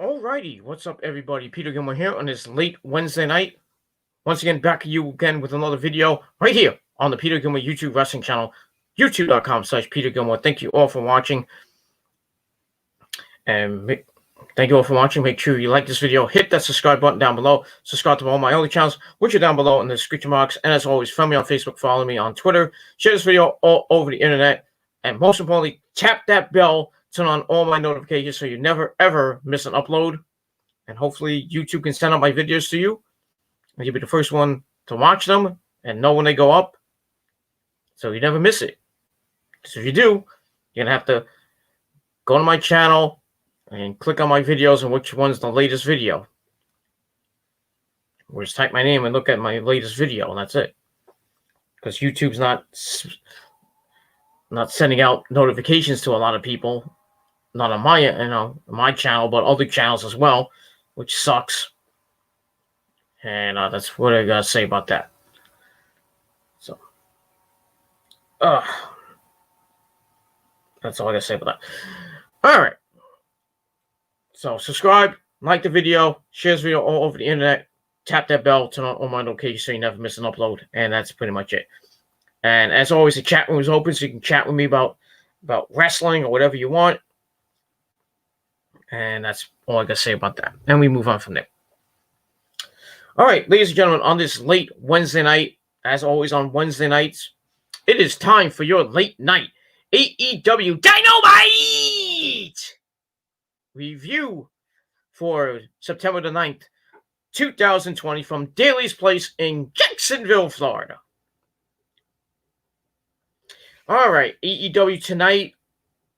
Alrighty, what's up everybody? Peter Gilmore here on this late Wednesday night. Once again, back at you again with another video right here on the Peter Gilmore YouTube wrestling channel, youtube.com/Peter Gilmore. Thank you all for watching. And thank you all for watching. Make sure you like this video, hit that subscribe button down below, subscribe to all my other channels, which are down below in the description box. And as always, follow me on Facebook, follow me on Twitter, share this video all over the internet, and most importantly, tap that bell, turn on all my notifications so you never ever miss an upload. And hopefully YouTube can send out my videos to you, and you'll be the first one to watch them and know when they go up, so you never miss it. So if you do, you're gonna have to go to my channel and click on my videos and which one's the latest video. Or just type my name and look at my latest video, and that's it. Because YouTube's not sending out notifications to a lot of people, not on my channel, but other channels as well, which sucks. And that's what I gotta say about that. So, that's all I gotta say about that. All right. So subscribe, like the video, share this video all over the internet, tap that bell, turn on all my notifications so you never miss an upload, and that's pretty much it. And as always, the chat room is open, so you can chat with me about wrestling or whatever you want. And that's all I gotta say about that. And we move on from there. All right, ladies and gentlemen, on this late Wednesday night, as always on Wednesday nights, it is time for your late night AEW Dynamite review for September the 9th, 2020 from Daly's Place in Jacksonville, Florida. All right, AEW tonight,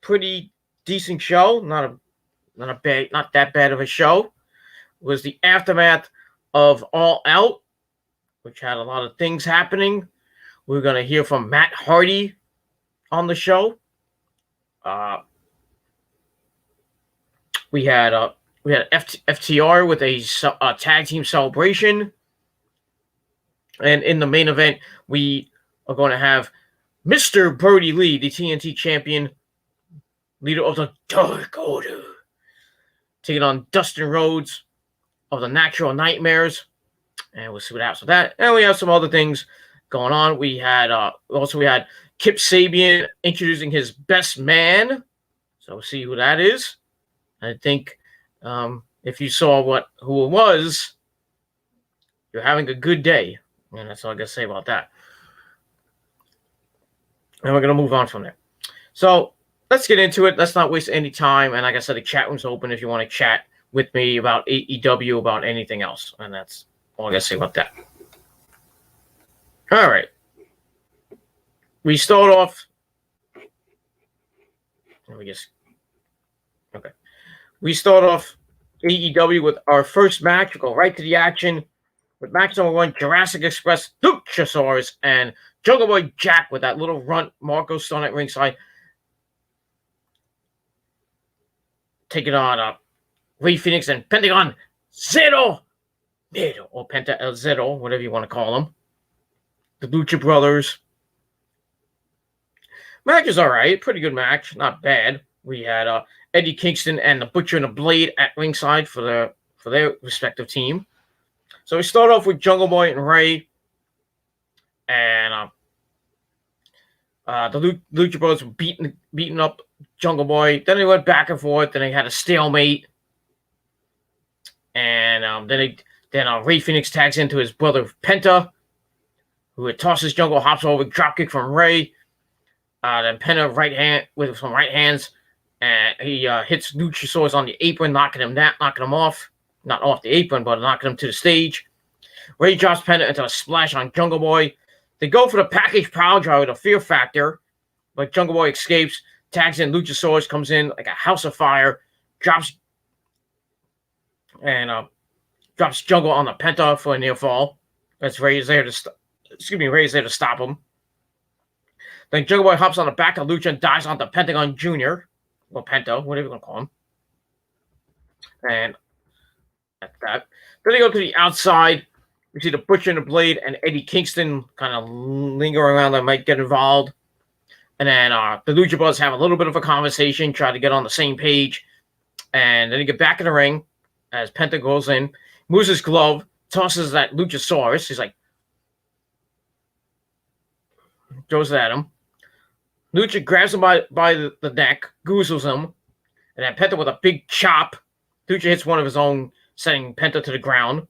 pretty decent show. Not that bad of a show. It was the aftermath of All Out, which had a lot of things happening. We're gonna hear from Matt Hardy on the show. We had FTR with a tag team celebration, and in the main event, we are going to have Mr. Brody Lee, the TNT champion, leader of the Dark Order, taking on Dustin Rhodes of the Natural Nightmares, and we'll see what happens with that. And we have some other things going on. We had Kip Sabian introducing his best man, so we'll see who that is. I think if you saw who it was, you're having a good day, and that's all I gotta say about that. And we're gonna move on from there. So let's get into it. Let's not waste any time. And like I said, the chat room's open if you want to chat with me about AEW, about anything else. And that's all I gotta say about that. All right. We start off. We start off AEW with our first match. We'll go right to the action with match number 1, Jurassic Express, Luchasaurus, and Jungle Boy Jack with that little runt, Marco Stunt at ringside, taking on Rey Fenix and Pentagon Zero, or Penta El Zero, whatever you want to call them. The Lucha Brothers. Match is all right. Pretty good match. Not bad. We had Eddie Kingston and the Butcher and the Blade at ringside for their respective team. So we start off with Jungle Boy and Rey. And the Lucha Brothers were beating up Jungle Boy. Then they went back and forth. Then they had a stalemate. And then Rey Fenix tags into his brother Penta, who tosses Jungle, hops over, dropkick from Rey. Then Penta right hand with some right hands, and he hits Luchasaurus on the apron, knocking him off. Not off the apron, but knocking him to the stage. Rey drops Penta into a splash on Jungle Boy. They go for the package power drive with a Fear Factor, but Jungle Boy escapes, tags in Luchasaurus, comes in like a house of fire, drops Jungle on the Penta for a near fall. That's Rey is there to stop him. Then Jungle Boy hops on the back of Lucha and dives onto Pentagon Jr. Or Penta, whatever you want to call him. And that's that. Then they go to the outside. We see the Butcher and the Blade and Eddie Kingston kind of linger around. They might get involved. And then the Lucha Brothers have a little bit of a conversation, try to get on the same page. And then they get back in the ring. as Penta goes in, moves his glove, tosses that Luchasaurus. He's like, throws it at him. Lucha grabs him by the neck, goozles him, and then Penta with a big chop. Lucha hits one of his own, sending Penta to the ground.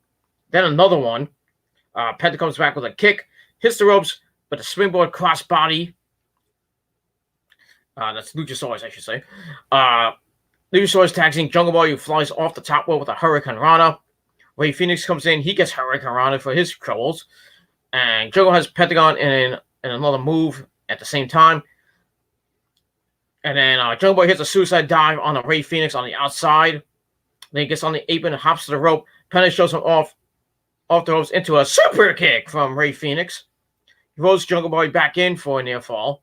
Then another one. Penta comes back with a kick, hits the ropes with a springboard crossbody. That's Luchasaurus, I should say. Luchasaurus tags in Jungle Boy, who flies off the top rope with a Hurricane Rana. Rey Fenix comes in. He gets Hurricane Rana for his troubles. And Jungle has Pentagon in another move at the same time. And then Jungle Boy hits a suicide dive on a Rey Fenix on the outside. Then he gets on the apron and hops to the rope. Penta shows him off the ropes into a super kick from Rey Fenix. He rolls Jungle Boy back in for a near fall.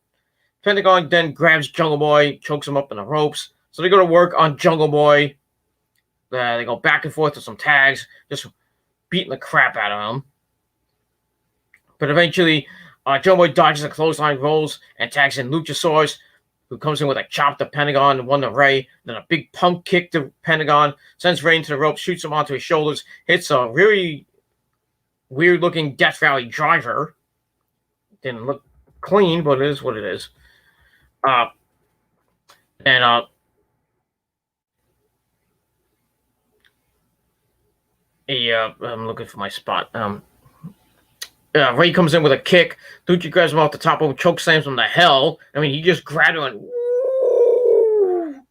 Pentagon then grabs Jungle Boy, chokes him up in the ropes. So they go to work on Jungle Boy. They go back and forth with some tags, just beating the crap out of him. But eventually, Jungle Boy dodges a clothesline, rolls, and tags in Luchasaurus, who comes in with a chop to Pentagon and one to Rey. Then a big pump kick to Pentagon, sends Rey into the rope, shoots him onto his shoulders, hits a really weird-looking Death Valley driver. Didn't look clean, but it is what it is. I'm looking for my spot. Rey comes in with a kick. Lucha grabs him off the top rope, choke slams him to hell. I mean, he just grabbed him and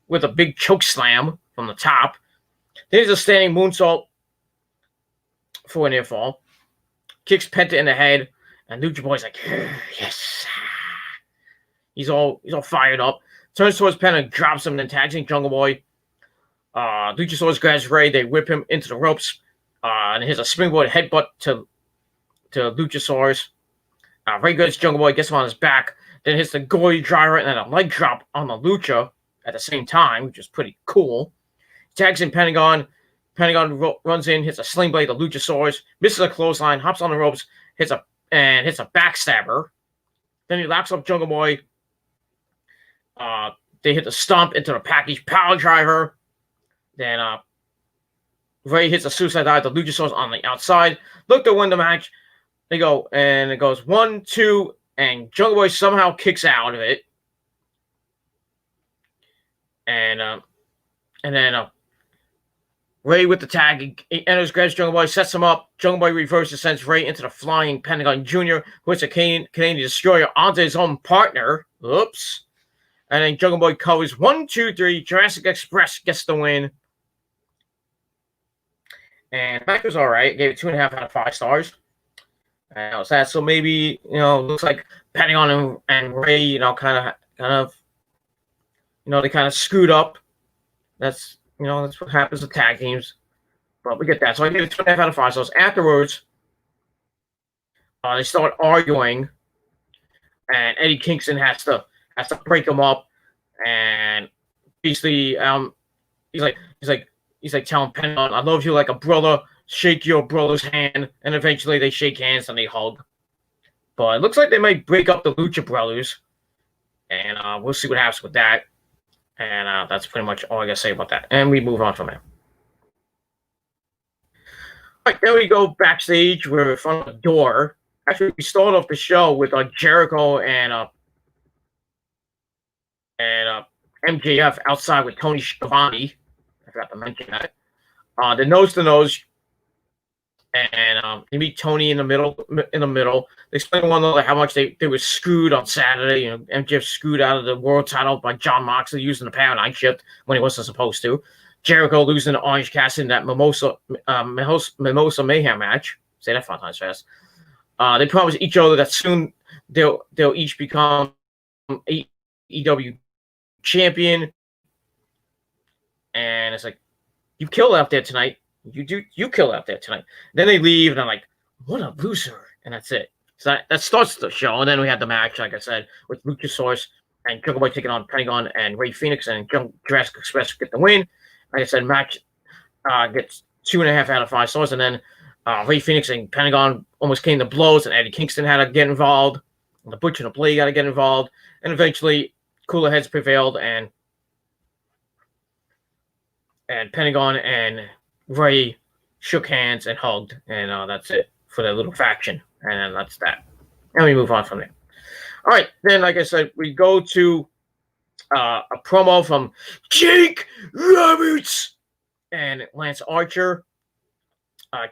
with a big choke slam from the top. Then he's a standing moonsault for a near fall. Kicks Penta in the head, and Lucha Boy's like, yes. He's all fired up. Turns towards Penta, drops him, then tags in Jungle Boy. Luchasaurus grabs Rey. They whip him into the ropes. And here's a springboard headbutt to Luchasaurus. Rey grabs Jungle Boy, gets him on his back, then hits the goalie driver and then a leg drop on the Lucha at the same time, which is pretty cool. Tags in Pentagon. Pentagon runs in, hits a sling blade to Luchasaurus, misses a clothesline, hops on the ropes, hits a backstabber. Then he laps up Jungle Boy. They hit the stomp into the package power driver. Then Rey hits a suicide dive to Luchasaurus on the outside. Look to win the match. They go, and it goes 1, 2, and Jungle Boy somehow kicks out of it. And then Rey with the tag, he enters, grabs Jungle Boy, sets him up. Jungle Boy reverses, sends Rey into the flying Pentagon Jr., who hits a Canadian Destroyer onto his own partner. Oops. And then Jungle Boy covers 1, 2, 3. Jurassic Express gets the win. And the match was all right. Gave it 2.5 out of 5 stars. And that was that. So maybe, looks like Pentagon and Rey, kind of, they kind of screwed up. That's what happens with tag teams. But we get that. So I gave it 2.5 out of 5 stars. Afterwards, they start arguing, and Eddie Kingston has to break them up, and basically, he's like telling Pentagon, "I love you like a brother. Shake your brother's hand," and eventually they shake hands and they hug. But it looks like they might break up the Lucha Brothers, and we'll see what happens with that. And that's pretty much all I gotta say about that. And we move on from there. All right, then we go backstage. We're in front of the door. Actually, we start off the show with Jericho and MJF outside with Tony Schiavone. I forgot to mention that. The nose to nose, and you meet Tony in the middle. They explain to one another how much they were screwed on Saturday. MJF screwed out of the world title by Jon Moxley using the paradigm shift when he wasn't supposed to. Jericho losing to Orange Cassidy in that Mimosa Mayhem match. Say that 5 times fast. They promise each other that soon they'll each become AEW champion. And it's like, you kill out there tonight. You kill out there tonight. Then they leave, and I'm like, what a loser. And that's it. So that starts the show. And then we had the match, like I said, with Luchasaurus and Jungle Boy taking on Pentagon and Rey Fenix, and Jurassic Express get the win. Like I said, match gets 2.5 out of 5 stars. And then Rey Fenix and Pentagon almost came to blows, and Eddie Kingston had to get involved. And the Butcher and the Blade got to get involved. And eventually, cooler heads prevailed, and and Pentagon and Ray shook hands and hugged, and that's it for their little faction, and that's that. And we move on from there. All right, then, like I said, we go to a promo from Jake Roberts and Lance Archer.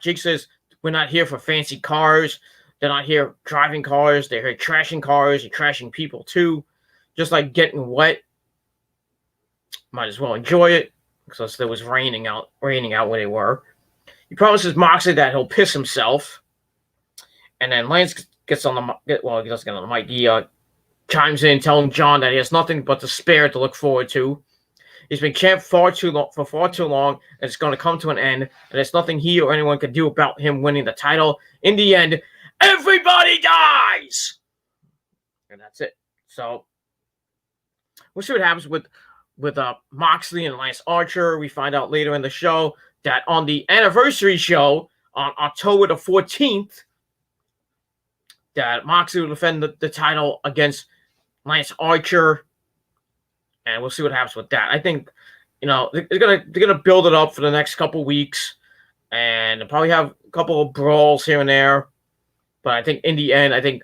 Jake says, "We're not here for fancy cars. They're not here driving cars. They're here trashing cars and trashing people too. Just like getting wet. Might as well enjoy it because there was raining out where they were." He promises Moxley that he'll piss himself, and then Lance gets on the he doesn't get on the mic. He chimes in, telling John that he has nothing but despair to look forward to. He's been champ for far too long, and it's going to come to an end. And there's nothing he or anyone can do about him winning the title. In the end, everybody dies, and that's it. So we'll see what happens with Moxley and Lance Archer. We find out later in the show that on the anniversary show on October the 14th, that Moxley will defend the title against Lance Archer, and we'll see what happens with that. I think, they're gonna build it up for the next couple weeks, and they'll probably have a couple of brawls here and there. But I think in the end,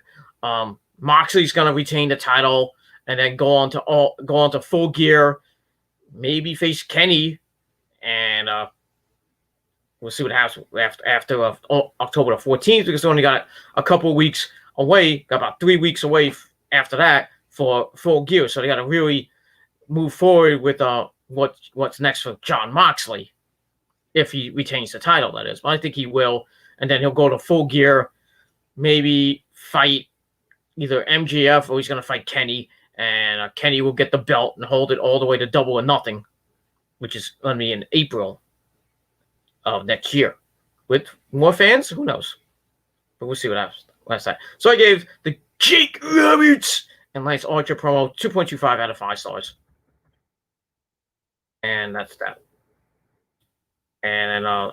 Moxley's gonna retain the title and then go on to Full Gear, maybe face Kenny, and we'll see what happens after October the 14th, because they only got a couple of weeks away, got about 3 weeks away after that for Full Gear. So they got to really move forward with what's next for Jon Moxley, if he retains the title, that is. But I think he will, and then he'll go to Full Gear, maybe fight either MJF or he's going to fight Kenny, and Kenny will get the belt and hold it all the way to Double or Nothing, which is going to be in April of next year. With more fans, who knows? But we'll see what happens last time. So I gave the Jake Roberts and Lance Archer promo 2.25 out of 5 stars. And that's that. And then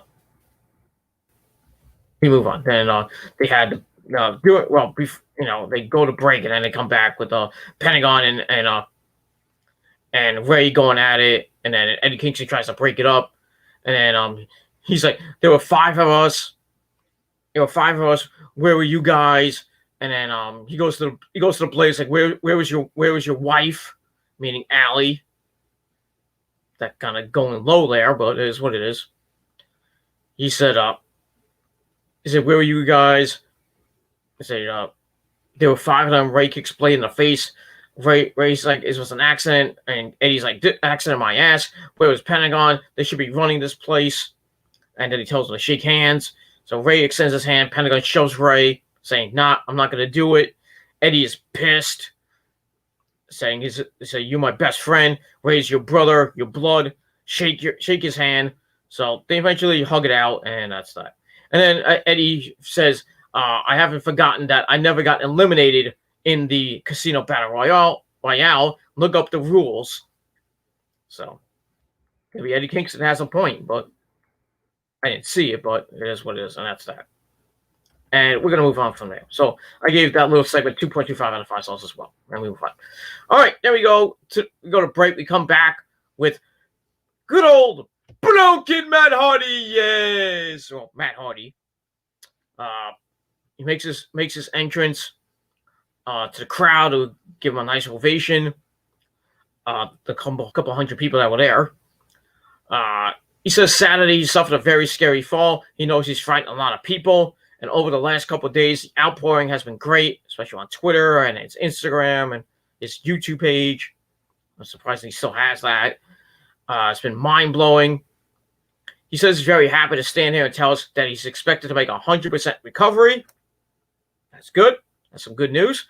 we move on. Then they had do it well. They go to break and then they come back with Pentagon and Ray going at it, and then Eddie Kingston tries to break it up, and then he's like, "There were 5 of us. Where were you guys?" And then he goes to the Blaze, like, where was your wife? Meaning Allie. That kind of going low there, but it is what it is. He said, "Where were you guys?" He said, "There were 5 of them." Ray kicks Blade in the face. Ray's like, "It was an accident," and Eddie's like, "Accident, my ass. Where was Pentagon? They should be running this place." And then he tells him to shake hands. So Ray extends his hand. Pentagon shoves Ray, saying, "Nah, I'm not going to do it." Eddie is pissed, saying, "You're my best friend. Ray's your brother, your blood. Shake his hand." So they eventually hug it out, and that's that. And then Eddie says, "I haven't forgotten that I never got eliminated in the Casino Battle Royale. Look up the rules." So maybe Eddie Kingston has a point, but I didn't see it, but it is what it is, and that's that. And we're going to move on from there. So I gave that little segment 2.25 out of 5 stars as well. And we move on. All right, there we go. We go to break. We come back with good old broken Matt Hardy. Yes. Well, Matt Hardy. He makes his entrance to the crowd to give him a nice ovation. The couple hundred people that were there. He says Saturday he suffered a very scary fall. He knows he's frightened a lot of people. And over the last couple of days, the outpouring has been great, especially on Twitter and his Instagram and his YouTube page. I'm surprised he still has that. It's been mind-blowing. He says he's very happy to stand here and tell us that he's expected to make 100% recovery. That's good. That's some good news.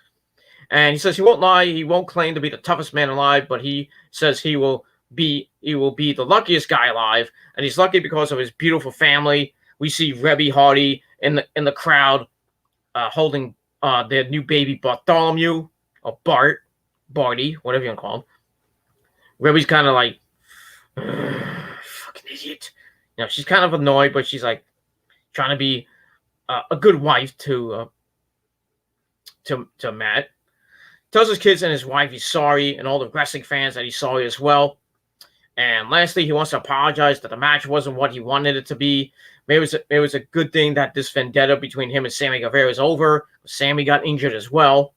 And he says he won't lie. He won't claim to be the toughest man alive, but he says he will be the luckiest guy alive. And he's lucky because of his beautiful family. We see Reby Hardy in the crowd holding their new baby Bartholomew, or Barty, whatever you want to call him. Reby's kind of like, fucking idiot. She's kind of annoyed, but she's like trying to be a good wife to Matt. Tells his kids and his wife he's sorry, and all the wrestling fans that he's sorry as well. And lastly, he wants to apologize that the match wasn't what he wanted it to be. Maybe it was a good thing that this vendetta between him and Sammy Guevara is over. Sammy got injured as well,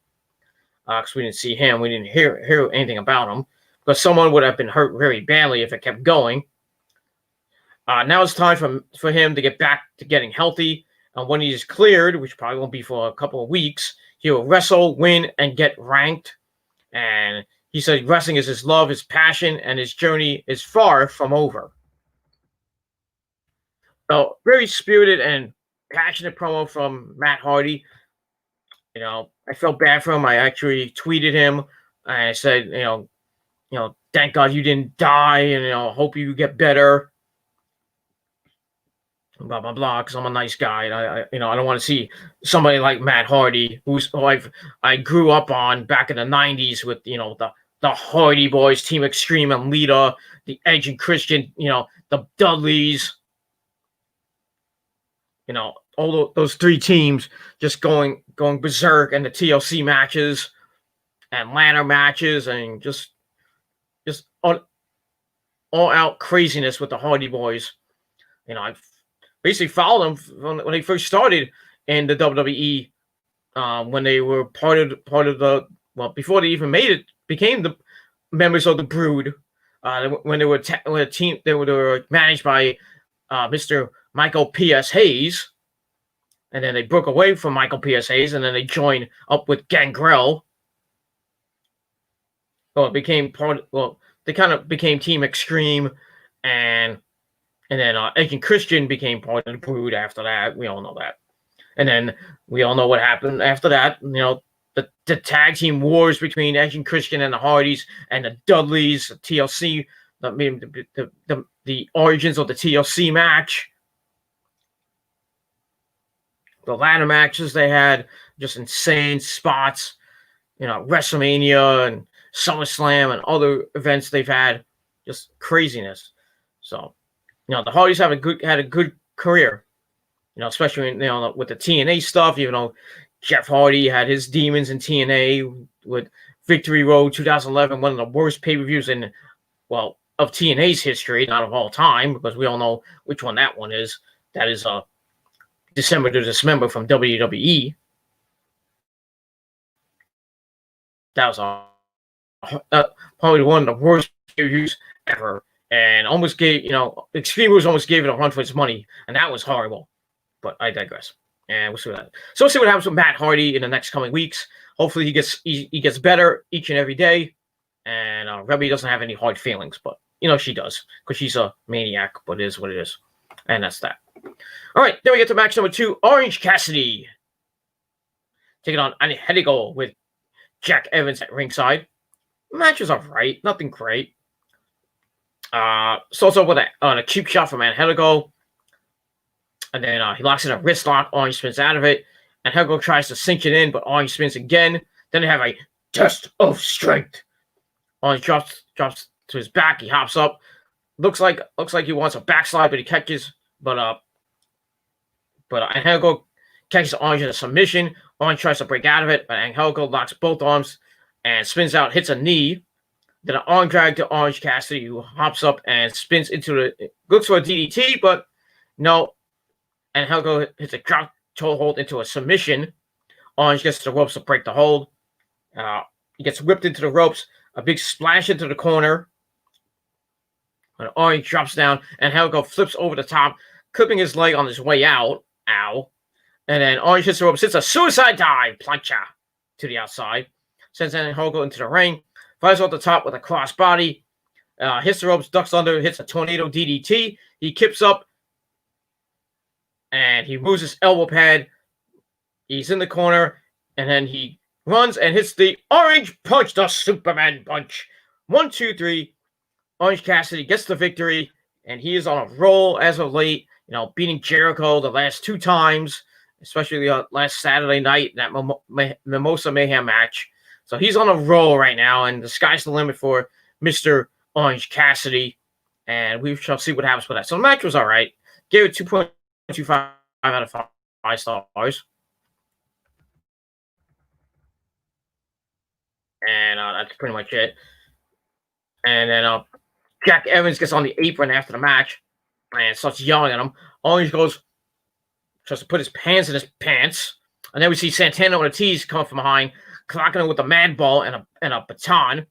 because we didn't see him. We didn't hear anything about him, because someone would have been hurt very badly if it kept going. Now it's time for him to get back to getting healthy. And when he's cleared, which probably won't be for a couple of weeks, he will wrestle, win, and get ranked. And he said wrestling is his love, his passion, and his journey is far from over. So very spirited and passionate promo from Matt Hardy. I felt bad for him. I actually tweeted him and I said, thank God you didn't die, and hope you get better. Blah blah blah. Because I'm a nice guy, and I don't want to see somebody like Matt Hardy, who I grew up on back in the '90s with the Hardy Boys, Team Extreme and Lita, the Edge and Christian, the Dudleys, all those three teams just going berserk, and the TLC matches and ladder matches, and just all out craziness with the Hardy Boys. I've basically followed them when they first started in the WWE, when they were part of the before they even became the members of the Brood. When they were a team, they were managed by Mr. Michael P.S. Hayes, and then they broke away from Michael P.S. Hayes, and then they joined up with Gangrel. Well, they kind of became Team Extreme, and then Edge and Christian became part of the Brood after that. We all know that. And then we all know what happened after that. The tag team wars between Edge and Christian and the Hardys and the Dudleys, the TLC, the origins of the TLC match. The ladder matches they had, just insane spots. WrestleMania and SummerSlam and other events they've had, just craziness. So, the Hardys had a good career. Especially with the TNA stuff. Even though Jeff Hardy had his demons in TNA with Victory Road 2011, one of the worst pay-per-views of TNA's history, not of all time, because we all know which one that one is. That is December to Dismember from WWE. That was probably one of the worst pay-per-views ever, and almost gave Extreme Rules almost gave it a run for its money, and that was horrible. But I digress. And we'll see what happens. So we'll see what happens with Matt Hardy in the next coming weeks. Hopefully he gets better each and every day. And Rebby doesn't have any hard feelings, but she does, because she's a maniac. But it is what it is, and that's that. All right, then we get to match number 2: Orange Cassidy taking on Angelico with Jack Evans at ringside. The match was alright, nothing great. Starts off with a cheap shot from Angelico. And then he locks in a wrist lock. Orange spins out of it. And Angelico tries to cinch it in, but Orange spins again. Then they have a test of strength. Orange drops to his back. He hops up. Looks like he wants a backslide, but he catches. But Angelico catches Orange in a submission. Orange tries to break out of it, but Angelico locks both arms and spins out, hits a knee. Then an arm drag to Orange Cassidy, who hops up and spins looks for a DDT, but no. And Angelico hits a drop toe hold into a submission. Orange gets to the ropes to break the hold. He gets whipped into the ropes. A big splash into the corner. And Orange drops down, and Angelico flips over the top, clipping his leg on his way out. Ow. And then Orange hits the ropes, hits a suicide dive, plancha, to the outside. Sends Angelico into the ring. Flies off the top with a crossbody. Hits the ropes, ducks under, hits a tornado DDT. He kips up. And he moves his elbow pad. He's in the corner. And then he runs and hits the Orange Punch, the Superman Punch. 1, 2, 3. Orange Cassidy gets the victory. And he is on a roll as of late. Beating Jericho the last 2 times. Especially last Saturday night, that Mimosa Mayhem match. So he's on a roll right now. And the sky's the limit for Mr. Orange Cassidy. And we shall see what happens with that. So the match was all right. Gave it 2.25 out of 5 stars. And that's pretty much it. And then Jack Evans gets on the apron after the match and starts yelling at him. Orange tries to put his hands in his pants. And then we see Santana Ortiz come from behind, clocking him with a mad ball and a baton. And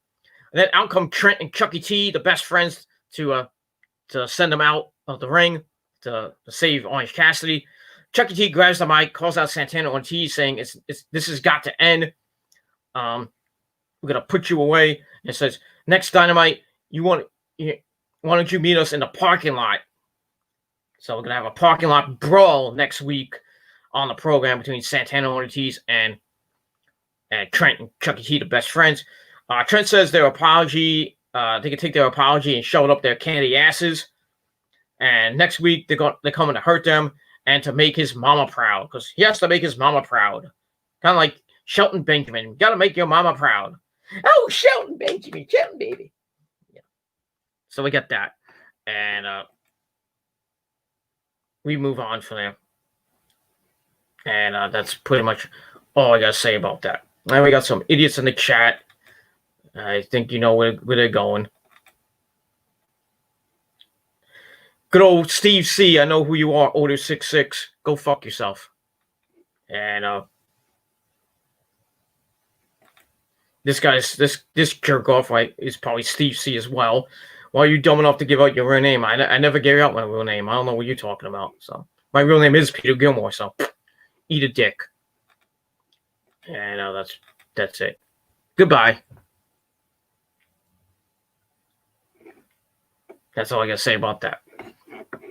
then out come Trent and Chucky T, the best friends, to send them out of the ring to save Orange Cassidy. Chucky T grabs the mic, calls out Santana Ortiz, saying, "This has got to end. We're gonna put you away." And says, "Next Dynamite, why don't you meet us in the parking lot?" So we're gonna have a parking lot brawl next week on the program between Santana Ortiz and Trent and Chucky T, the best friends. Trent says their apology, they can take their apology and shove it up their candy asses. And next week they're coming to hurt them and to make his mama proud, because he has to make his mama proud. Kind of like Shelton Benjamin. Got to make your mama proud. Oh, Shelton Benjamin, Shelton baby. Yeah. So we get that, and we move on from there. And that's pretty much all I got to say about that. Now we got some idiots in the chat. I think you know where they're going. Good old Steve C. I know who you are, Order66. Go fuck yourself. And this jerk off, right, is probably Steve C. as well. Why are you dumb enough to give out your real name? I never gave out my real name. I don't know what you're talking about. So my real name is Peter Gilmore. So eat a dick. And that's it. Goodbye. That's all I gotta say about that.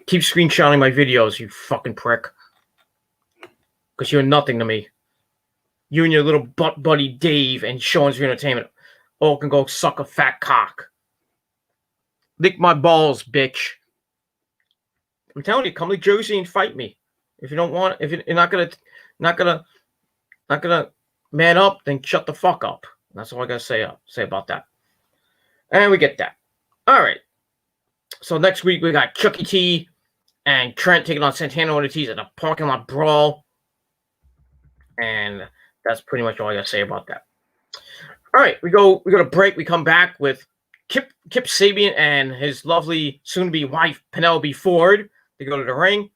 Keep screenshotting my videos, you fucking prick. Because you're nothing to me. You and your little butt buddy Dave and Sean's Entertainment all can go suck a fat cock. Lick my balls, bitch. I'm telling you, come to Jersey and fight me. If you don't want, if you're not gonna man up, then shut the fuck up. That's all I gotta say about that. And we get that. All right. So next week we got Chucky T and Trent taking on Santana Ortiz at a parking lot brawl. And that's pretty much all I gotta say about that. All right, we go to break. We come back with Kip Sabian and his lovely soon-to-be wife Penelope Ford to go to the ring.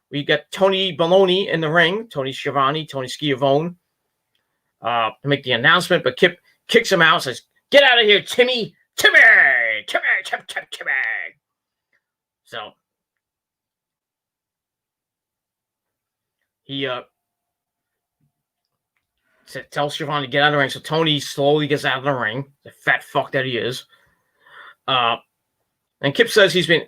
We get Tony Baloney in the ring, Tony Schiavone, Tony Schiavone, to make the announcement. But Kip kicks him out, says, "Get out of here, Timmy! Timmy! So he tells Schiavone to get out of the ring. So Tony slowly gets out of the ring, the fat fuck that he is. And Kip says he's been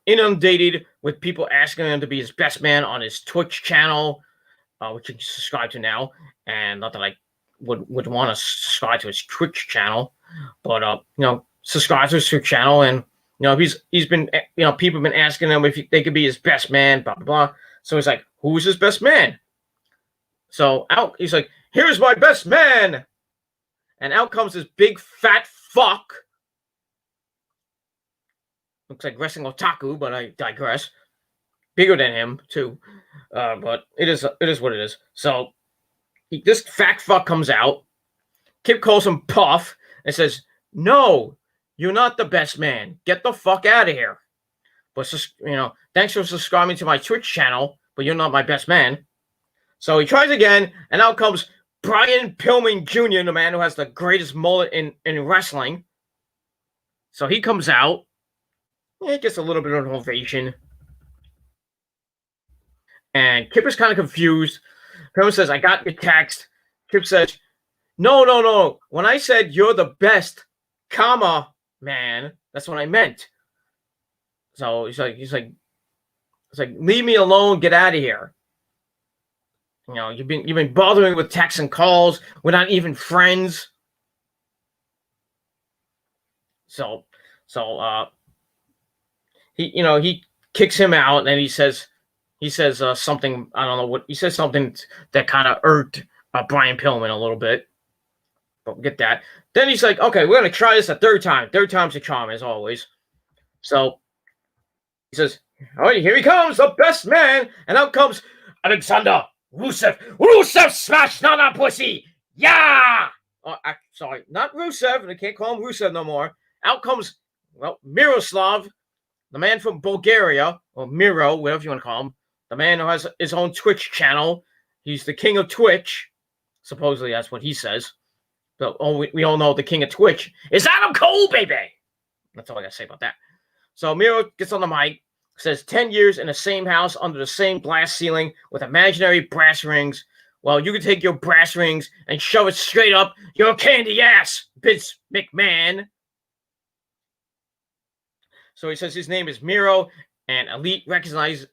inundated with people asking him to be his best man on his Twitch channel, which you can subscribe to now. And not that I would want to subscribe to his Twitch channel, but subscribe to his Twitch channel. And he's been, people have been asking him if they could be his best man, blah blah blah. So he's like, "Who's his best man?" So out, he's like, "Here's my best man," and out comes this big fat fuck. Looks like Wrestling Otaku, but I digress. Bigger than him too, but it is what it is. So this fat fuck comes out. Kip calls him Puff and says, "No, you're not the best man. Get the fuck out of here. But thanks for subscribing to my Twitch channel, but you're not my best man." So he tries again, and out comes Brian Pillman Jr., the man who has the greatest mullet in wrestling. So he comes out. He gets a little bit of an ovation. And Kip is kind of confused. Pillman says, "I got your text." Kip says, No. When I said you're the best, man, that's what I meant. So he's like, "Leave me alone. Get out of here. You've been bothering with texts and calls. We're not even friends." So he kicks him out, and he says something, I don't know what he says, something that kind of irked Brian Pillman a little bit. But we'll get that. Then he's like, "Okay, we're gonna try this a third time. Third time's a charm, as always." So he says, "All right, here he comes, the best man," and out comes Alexander Rusev. Rusev smash not a pussy. Yeah. Oh, sorry, not Rusev. I can't call him Rusev no more. out comes, well, Miroslav, the man from Bulgaria, or Miro, whatever you want to call him, the man who has his own Twitch channel. He's the king of Twitch. Supposedly, that's what he says. But we all know the king of Twitch is Adam Cole, baby. That's all I got to say about that. So Miro gets on the mic, says 10 years in the same house under the same glass ceiling with imaginary brass rings. Well, you can take your brass rings and shove it straight up your candy ass, Vince McMahon. So he says his name is Miro, and Elite recognizes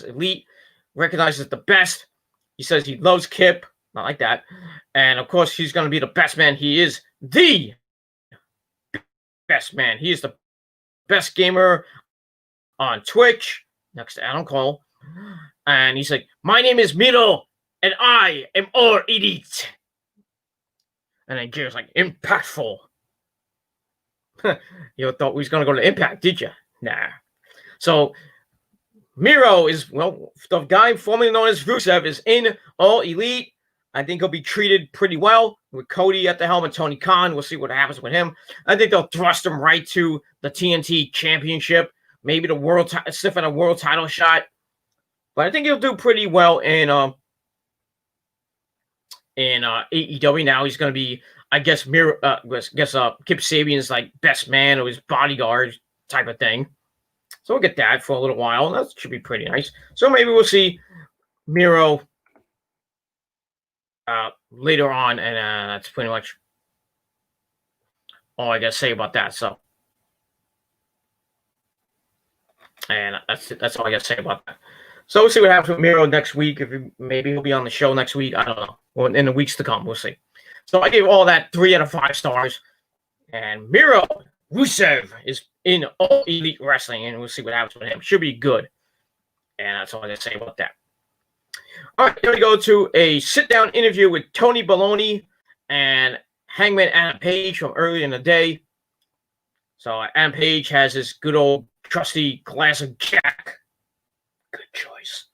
Elite, recognizes the best. He says he loves Kip, not like that. And, of course, he's going to be the best man. He is the best man. He is the best gamer on Twitch, next to Adam Cole. And he's like, my name is Miro, and I am all elite. And then Jerry's like, impactful. You thought we was going to go to Impact, did you? Nah. So, Miro is, well, the guy formerly known as Rusev is in All Elite. I think he'll be treated pretty well with Cody at the helm and Tony Khan. We'll see what happens with him. I think they'll thrust him right to the TNT Championship, maybe the sniff at a world title shot. But I think he'll do pretty well in AEW. Now he's going to be, I guess, Kip Sabian's like best man or his bodyguard type of thing. So we'll get that for a little while. That should be pretty nice. So maybe we'll see Miro later on, and that's pretty much all I got to say about that. So, and that's all I got to say about that. So we'll see what happens with Miro next week. Maybe he'll be on the show next week. I don't know. Well, in the weeks to come, we'll see. So I gave all that 3 out of 5 stars. And Miro Rusev is in All Elite Wrestling, and we'll see what happens with him. Should be good. And that's all I got to say about that. All right, here we go to a sit-down interview with Tony Baloney and Hangman Adam Page from earlier in the day. So Adam Page has his good old trusty glass of Jack. Good choice.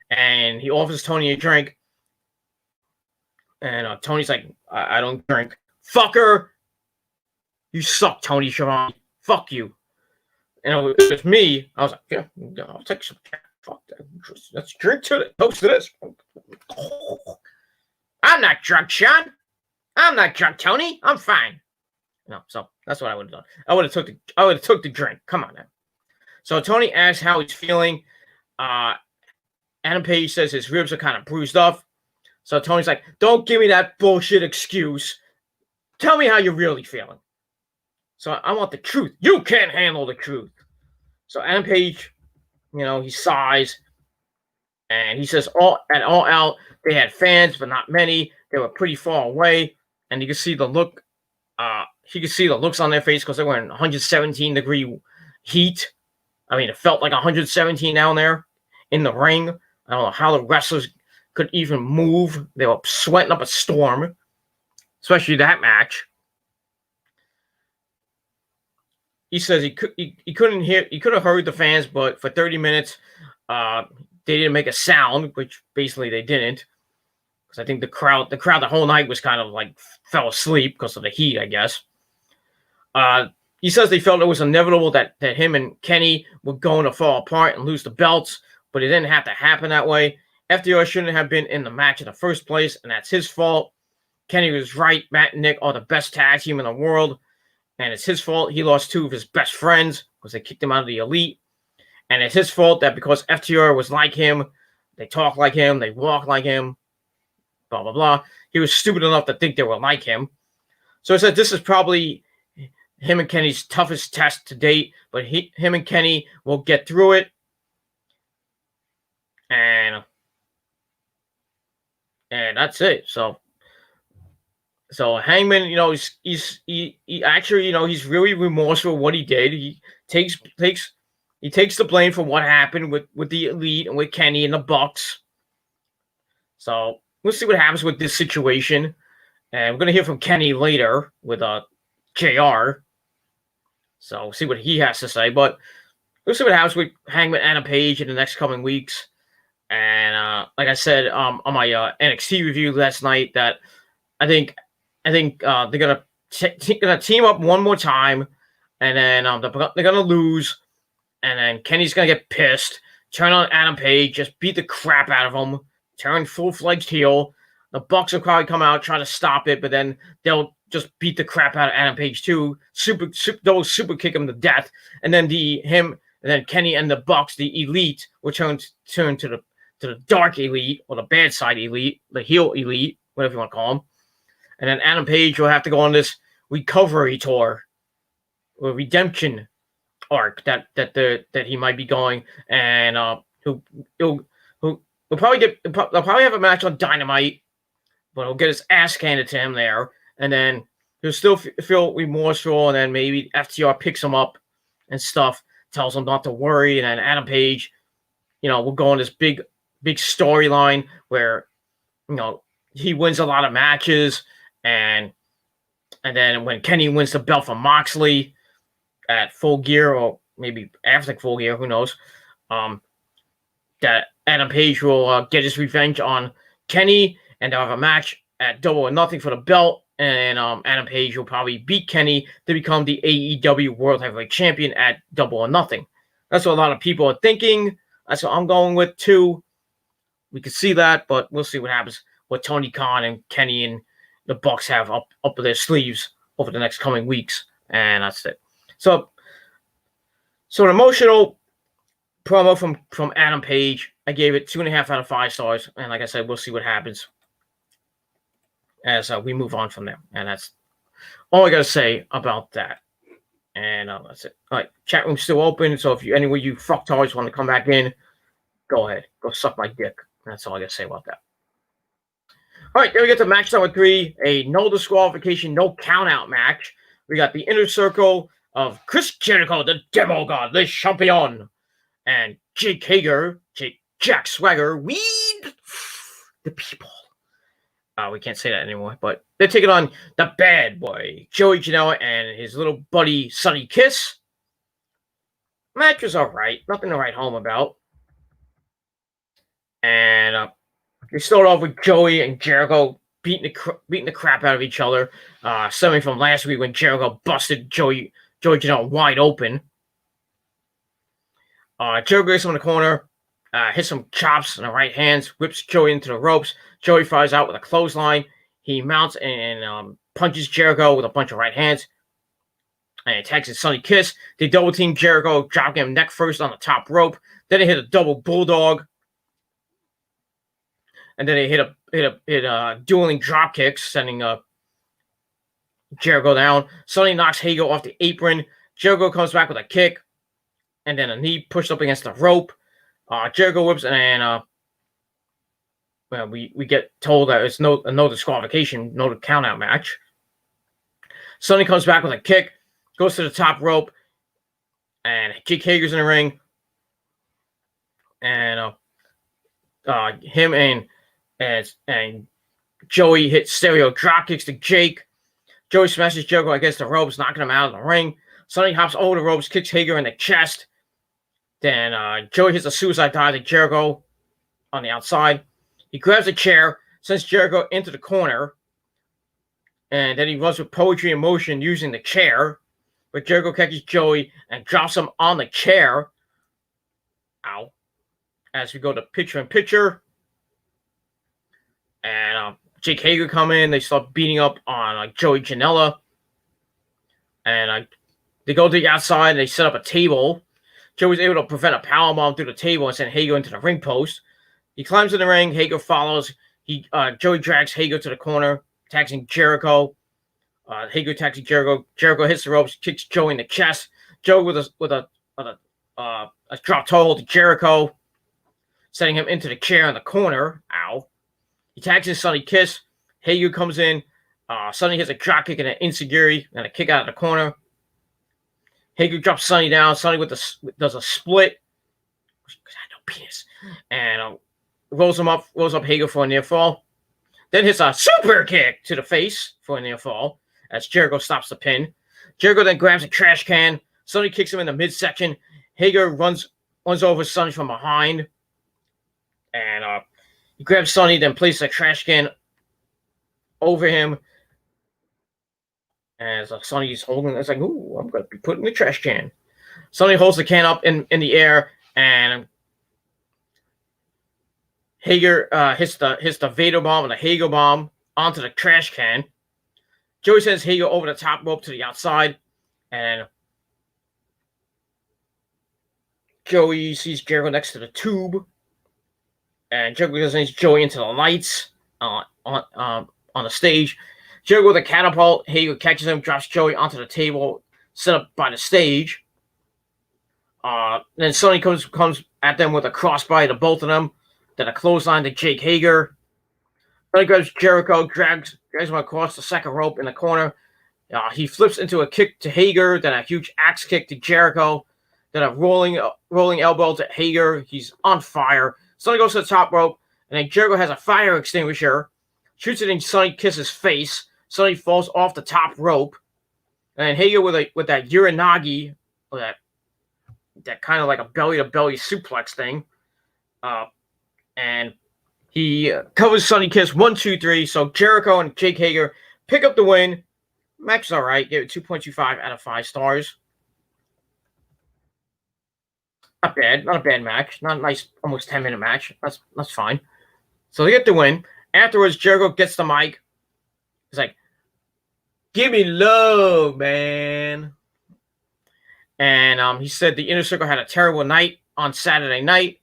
And he offers Tony a drink. And Tony's like, I don't drink. Fucker. You suck, Tony Schiavone. Fuck you. And it was me. I was like, yeah, I'll take some Jack. Fuck that. Let's drink to it. Toast to this. I'm not drunk, Sean. I'm not drunk, Tony. I'm fine. No, so that's what I would have done. I would have took the drink. Come on now. So Tony asks how he's feeling. Adam Page says his ribs are kind of bruised up. So Tony's like, don't give me that bullshit excuse. Tell me how you're really feeling. So I want the truth. You can't handle the truth. So Adam Page, he sighs. And he says, all out, they had fans, but not many. They were pretty far away. And you can see the look. You can see the looks on their face because they were in 117-degree heat. I mean, it felt like 117 down there in the ring. I don't know how the wrestlers could even move. They were sweating up a storm, especially that match. He says he couldn't hear. He could have heard the fans, but for 30 minutes, they didn't make a sound, which basically they didn't. Because I think the crowd the whole night was kind of like fell asleep because of the heat, I guess. He says they felt it was inevitable that him and Kenny were going to fall apart and lose the belts, but it didn't have to happen that way. FDR shouldn't have been in the match in the first place, and that's his fault. Kenny was right. Matt and Nick are the best tag team in the world, and it's his fault he lost 2 of his best friends because they kicked him out of the Elite. And it's his fault that because FTR was like him, they talk like him, they walk like him, blah, blah, blah. He was stupid enough to think they were like him. So he said this is probably him and Kenny's toughest test to date, but him and Kenny will get through it. And that's it. So Hangman, he's actually, he's really remorseful for what he did. He takes the blame for what happened with the Elite and with Kenny and the Bucks. So we'll see what happens with this situation. And we're going to hear from Kenny later with JR. So we'll see what he has to say. But we'll see what happens with Hangman Adam Page in the next coming weeks. And like I said on my NXT review last night, that I think they're gonna team up one more time. and then they're gonna lose, and then Kenny's gonna get pissed, turn on Adam Page, just beat the crap out of him, turn full-fledged heel. The Bucks will probably come out, try to stop it, but then they'll just beat the crap out of Adam Page too. Double super kick him to death, and then Kenny and the Bucks, the Elite, will turn to the Dark Elite or the Bad Side Elite, the Heel Elite, whatever you want to call them. And then Adam Page will have to go on this recovery tour, or redemption arc that he might be going, and they'll probably have a match on Dynamite, but he'll get his ass handed to him there, and then he'll still feel remorseful, and then maybe FTR picks him up and stuff, tells him not to worry, and then Adam Page, will go on this big storyline where, he wins a lot of matches, and then when Kenny wins the belt from Moxley at Full Gear, or maybe after Full Gear, who knows, that Adam Page will get his revenge on Kenny, and they'll have a match at Double or Nothing for the belt, and Adam Page will probably beat Kenny to become the AEW World Heavyweight Champion at Double or Nothing. That's what a lot of people are thinking. That's what I'm going with too. We can see that, but we'll see what happens. What Tony Khan and Kenny and the Bucks have up their sleeves over the next coming weeks, and that's it. So an emotional promo from Adam Page. I gave it 2.5 out of 5 stars, and like I said, we'll see what happens as we move on from there. And that's all I got to say about that. And that's it. All right, chat room's still open, so if any of you fucktards want to come back in, go ahead. Go suck my dick. That's all I got to say about that. All right, then we get to match number 3, a no disqualification, no count-out match. We got the Inner Circle of Chris Jericho, the Demo God, the Champion, and Jake Hager, Jack Swagger, we the people. We can't say that anymore, but they're taking on the bad boy, Joey Janela, and his little buddy, Sonny Kiss. Match was all right. Nothing to write home about. And we start off with Joey and Jericho beating the crap out of each other, stemming from last week when Jericho busted Joey Janela wide open. Jericho gets him in the corner, hits some chops in the right hands, whips Joey into the ropes. Joey fires out with a clothesline. He mounts and punches Jericho with a bunch of right hands. And attacks his Sonny Kiss. They double team Jericho, dropping him neck first on the top rope. Then they hit a double bulldog. And then they hit dueling drop kicks, sending Jericho down. Sonny knocks Hager off the apron. Jericho comes back with a kick, and then a knee pushed up against the rope. Jericho whips, and we get told that it's no disqualification, no count-out match. Sonny comes back with a kick, goes to the top rope, and Jake Hager's in the ring. And him and Joey hit stereo drop kicks to Jake. Joey smashes Jericho against the ropes, knocking him out of the ring. Sonny hops over the ropes, kicks Hager in the chest. Then Joey hits a suicide dive to Jericho on the outside. He grabs a chair, sends Jericho into the corner, and then he runs with poetry in motion using the chair. But Jericho catches Joey and drops him on the chair. Ow. As we go to picture-in-picture. And Jake Hager come in. They start beating up on Joey Janela. And they go to the outside and they set up a table. Joey's able to prevent a powerbomb through the table and send Hager into the ring post. He climbs in the ring. Hager follows. Joey drags Hager to the corner, attacking Jericho. Hager attacks Jericho. Jericho hits the ropes, kicks Joey in the chest. Joey with a drop toe hold to Jericho, sending him into the chair in the corner. Ow. He tags in Sonny Kiss. Hager comes in. Sonny hits a drop kick and an insecurity and a kick out of the corner. Hager drops Sonny down. Sonny does a split. No penis. And rolls up Hager for a near fall. Then hits a super kick to the face for a near fall as Jericho stops the pin. Jericho then grabs a trash can. Sonny kicks him in the midsection. Hager runs over Sonny from behind. And he grabs Sonny, then places a trash can over him. As Sonny's holding it, it's like, ooh, I'm going to be put in the trash can. Sonny holds the can up in the air, and Hager hits the Vader bomb and the Hager bomb onto the trash can. Joey sends Hager over the top rope to the outside, and Joey sees Jericho next to the tube, and Jericho sends Joey into the lights on the stage. Jericho with a catapult, Hager catches him, drops Joey onto the table set up by the stage. Then Sonny comes at them with a crossbody to both of them. Then a clothesline to Jake Hager. Sonny grabs Jericho, drags him across the second rope in the corner. He flips into a kick to Hager, then a huge axe kick to Jericho, then a rolling elbow to Hager. He's on fire. Sonny goes to the top rope, and then Jericho has a fire extinguisher, shoots it in Sonny Kiss's face. Sonny falls off the top rope, and then Hager with that Uranagi, that kind of like a belly-to-belly suplex thing, and he covers Sonny Kiss 1, 2, 3. So Jericho and Jake Hager pick up the win. Match is all right. Give it 2.25 out of 5 stars. Not bad. Not a bad match. Not a nice, almost 10-minute match. That's fine. So they get the win. Afterwards, Jericho gets the mic. He's like, "Give me love, man." And he said the Inner Circle had a terrible night on Saturday night.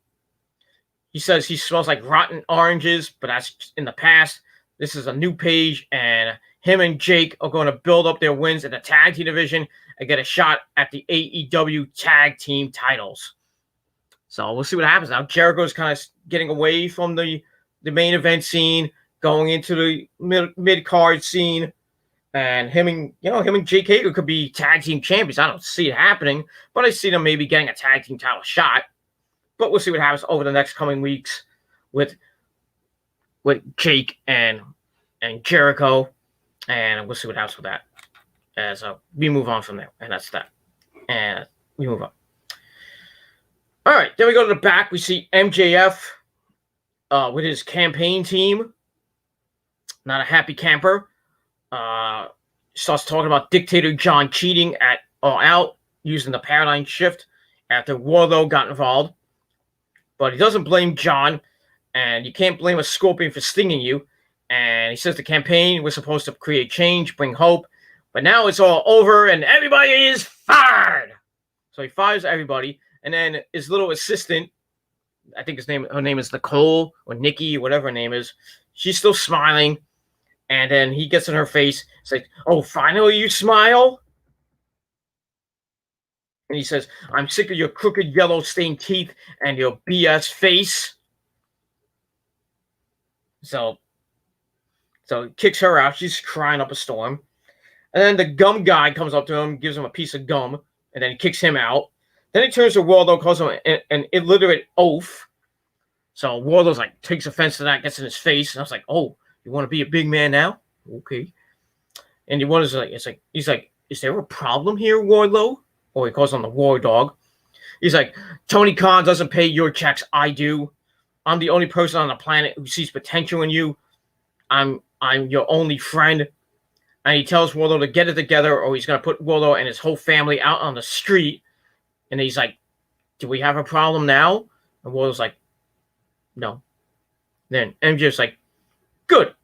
He says he smells like rotten oranges, but that's in the past. This is a new page, and him and Jake are going to build up their wins in the tag team division and get a shot at the AEW tag team titles. So we'll see what happens now. Jericho's kind of getting away from the main event scene, going into the mid-card scene. And him and Jake Hager could be tag team champions. I don't see it happening, but I see them maybe getting a tag team title shot. But we'll see what happens over the next coming weeks with Jake and Jericho, and we'll see what happens with that. As we move on from there, and that's that. And we move on. All right, then we go to the back. We see MJF with his campaign team. Not a happy camper. Starts talking about Dictator John cheating at All Out using the paradigm shift after Wardlow got involved. But he doesn't blame John, and you can't blame a scorpion for stinging you. And he says the campaign was supposed to create change, bring hope, but now it's all over and everybody is fired. So he fires everybody, and then his little assistant, I think her name is Nicole or Nikki, whatever her name is, she's still smiling. And then he gets in her face. It's like, "Oh, finally you smile?" And he says, "I'm sick of your crooked yellow stained teeth and your BS face." So he kicks her out. She's crying up a storm. And then the gum guy comes up to him, gives him a piece of gum, and then he kicks him out. Then he turns to Wardlow, calls him an illiterate oaf. So Wardlow's like, takes offense to that, gets in his face. And I was like, "Oh, you want to be a big man now? Okay." And he wonders, he's like, "Is there a problem here, Wardlow?" Or he calls him the War Dog. He's like, "Tony Khan doesn't pay your checks. I do. I'm the only person on the planet who sees potential in you. I'm your only friend." And he tells Wardlow to get it together, or he's going to put Wardlow and his whole family out on the street. And he's like, "Do we have a problem now?" And Wardlow's like, "No." Then MJ's like, "Good.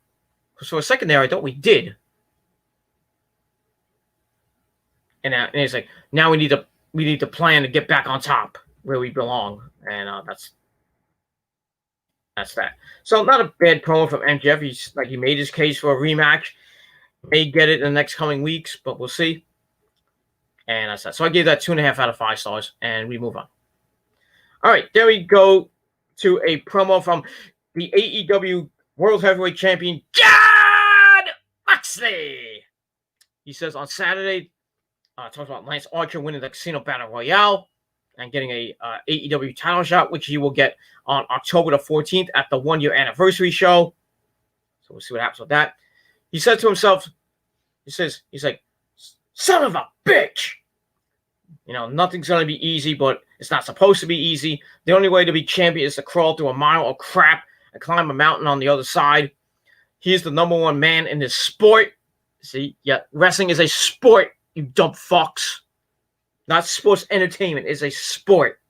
Because for a second there, I thought we did." And he's like, "Now we need to plan to get back on top where we belong." And that's that. So not a bad promo from MJF. He made his case for a rematch. May get it in the next coming weeks, but we'll see. And that's that. So I gave that 2.5 out of 5 stars, and we move on. All right, there we go to a promo from the AEW World Heavyweight Champion, Jon Moxley. He says on Saturday, talks about Lance Archer winning the Casino Battle Royale and getting a AEW title shot, which he will get on October the 14th at the 1-year anniversary show. So we'll see what happens with that. He said to himself, he's like, "Son of a bitch." Nothing's going to be easy, but it's not supposed to be easy. The only way to be champion is to crawl through a mile of crap and climb a mountain on the other side. He is the number one man in this sport. See, yeah, wrestling is a sport, you dumb fucks. Not sports entertainment. It's a sport.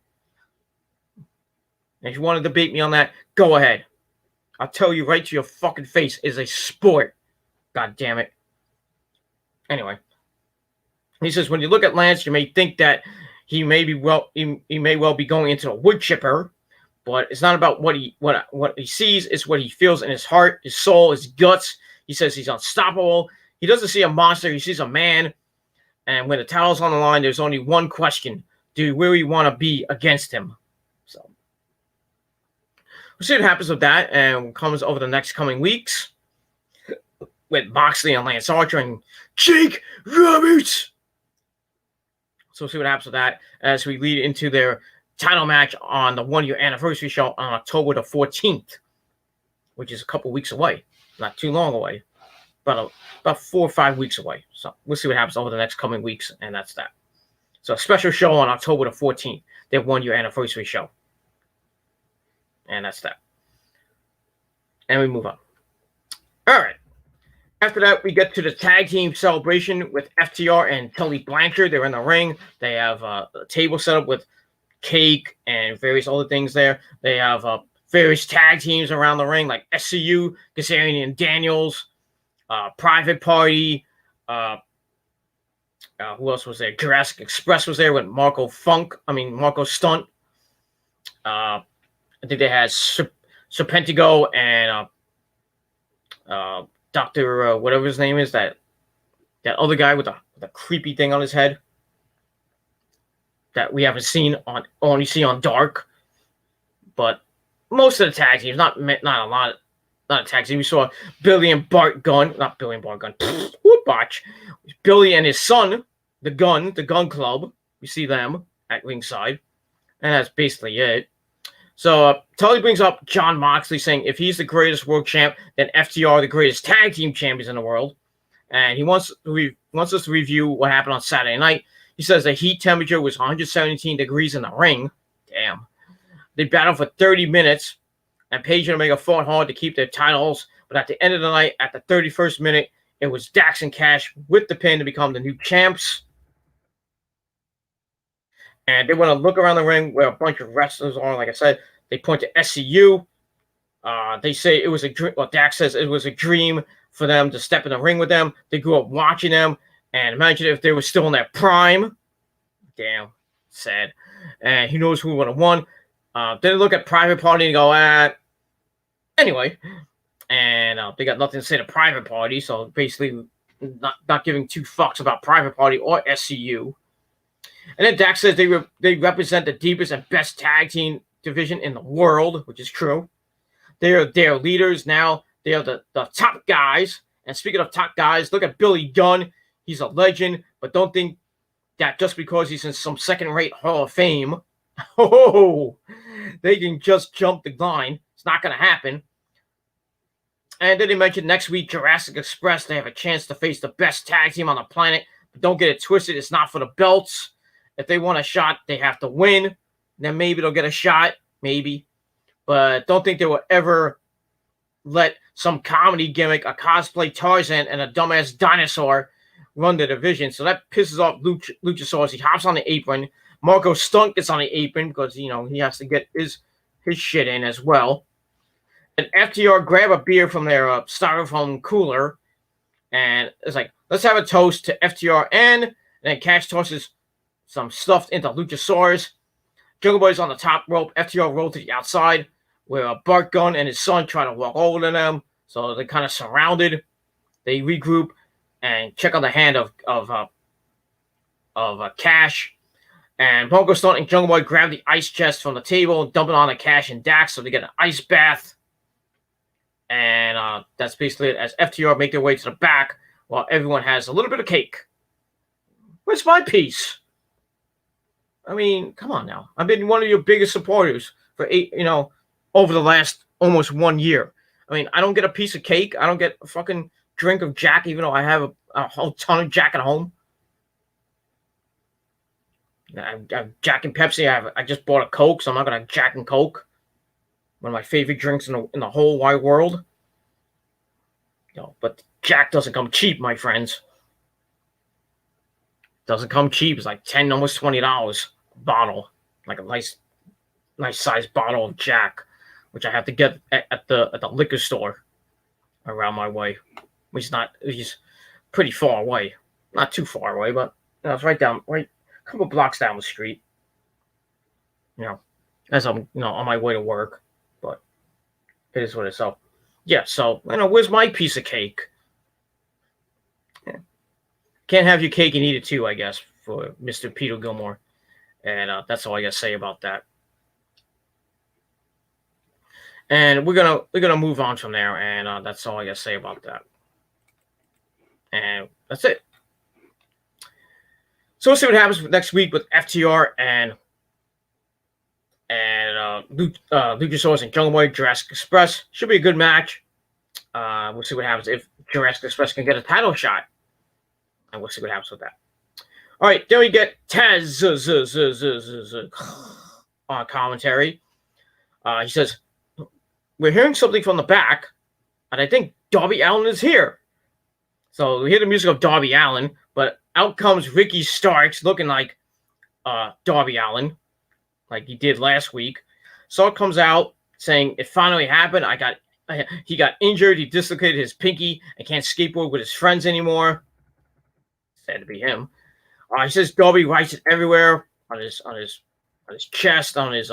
And if you want to debate me on that, go ahead. I'll tell you right to your fucking face, it's a sport. God damn it. Anyway. He says, when you look at Lance, you may think that he may well be going into a wood chipper, but it's not about what he sees, it's what he feels in his heart, his soul, his guts. He says he's unstoppable. He doesn't see a monster, he sees a man. And when the title's on the line, there's only one question. Do you really want to be against him? So we'll see what happens with that and comes over the next coming weeks with Moxley and Lance Archer and Jake Roberts. So we'll see what happens with that as we lead into their title match on the 1 year anniversary show on October the 14th, which is a couple weeks away. Not too long away. About 4 or 5 weeks away. So we'll see what happens over the next coming weeks, and that's that. So a special show on October the 14th, their 1 year anniversary show. And that's that. And we move on. All right. After that, we get to the tag team celebration with FTR and Tully Blanchard. They're in the ring. They have a table set up with cake and various other things there. They have various tag teams around the ring, like SCU, Kazarian and Daniels, Private Party. Who else was there? Jurassic Express was there with Marco Stunt. I think they had Serpentigo and Dr. whatever his name is, that other guy with the creepy thing on his head that we haven't seen only see on Dark. But most of the tag teams, not a lot of tag teams. We saw Billy and Bart Gunn, not Billy and Bart Gunn, botch. Billy and his son, the Gun Club. We see them at ringside, and that's basically it. So Tully brings up Jon Moxley, saying if he's the greatest world champ, then FTR are the greatest tag team champions in the world. And he wants us to review what happened on Saturday night. He says the heat temperature was 117 degrees in the ring. Damn. They battled for 30 minutes, and Page and Omega fought hard to keep their titles. But at the end of the night, at the 31st minute, it was Dax and Cash with the pin to become the new champs. And they want to look around the ring where a bunch of wrestlers are. Like I said, they point to SCU. They say it was a dream. Well, Dax says it was a dream for them to step in the ring with them. They grew up watching them. And imagine if they were still in their prime. Damn. Sad. And who knows who would have won. Then they look at Private Party and go, anyway. And they got nothing to say to Private Party. So basically not giving two fucks about Private Party or SCU. And then Dax says they represent the deepest and best tag team division in the world, which is true. They're leaders now. They are the top guys. And speaking of top guys, look at Billy Gunn. He's a legend, but don't think that just because he's in some second-rate Hall of Fame, they can just jump the line. It's not going to happen. And then they mentioned next week, Jurassic Express, they have a chance to face the best tag team on the planet. But don't get it twisted. It's not for the belts. If they want a shot, they have to win. Then maybe they'll get a shot. Maybe. But don't think they will ever let some comedy gimmick, a cosplay Tarzan, and a dumbass dinosaur run the division. So that pisses off Luchasaurus. He hops on the apron. Marco Stunt gets on the apron because, he has to get his shit in as well. And FTR grab a beer from their styrofoam cooler. And it's like, let's have a toast to FTR. And then Cash tosses some stuff into Luchasaurus. Jungle Boy's on the top rope. FTR roll to the outside where Bart Gunn and his son try to walk over to them. So they're kind of surrounded. They regroup and check on the hand of Cash. And Marco Stunt and Jungle Boy grab the ice chest from the table and dump it on the Cash and Dax so they get an ice bath. And that's basically it as FTR make their way to the back while everyone has a little bit of cake. Where's my piece? I mean, come on now. I've been one of your biggest supporters for over the last almost 1 year. I mean, I don't get a piece of cake. I don't get a fucking drink of Jack, even though I have a whole ton of Jack at home. I have Jack and Pepsi. I just bought a Coke, so I'm not going to have Jack and Coke. One of my favorite drinks in the whole wide world. But Jack doesn't come cheap, my friends. Doesn't come cheap. It's like $10, almost $20 a bottle, like a nice sized bottle of Jack, which I have to get at the liquor store around my way, which is pretty far away. Not too far away, but it's right a couple blocks down the street. As I'm on my way to work, but it is what it is. So yeah, so where's my piece of cake? Yeah. Can't have your cake and eat it too, I guess, for Mr. Peter Gilmore, and that's all I gotta say about that. And we're gonna move on from there, and that's all I gotta say about that. And that's it. So we'll see what happens next week with FTR and Luchasaurus and Jungle Boy, Jurassic Express. Should be a good match. We'll see what happens if Jurassic Express can get a title shot, and we'll see what happens with that. All right, then we get Taz on commentary. He says, "We're hearing something from the back, and I think Darby Allin is here." So we hear the music of Darby Allin, but out comes Ricky Starks looking like Darby Allin, like he did last week. Stark comes out saying, "It finally happened. He got injured. He dislocated his pinky and can't skateboard with his friends anymore." Sad to be him. He says Darby writes it everywhere on his chest, on his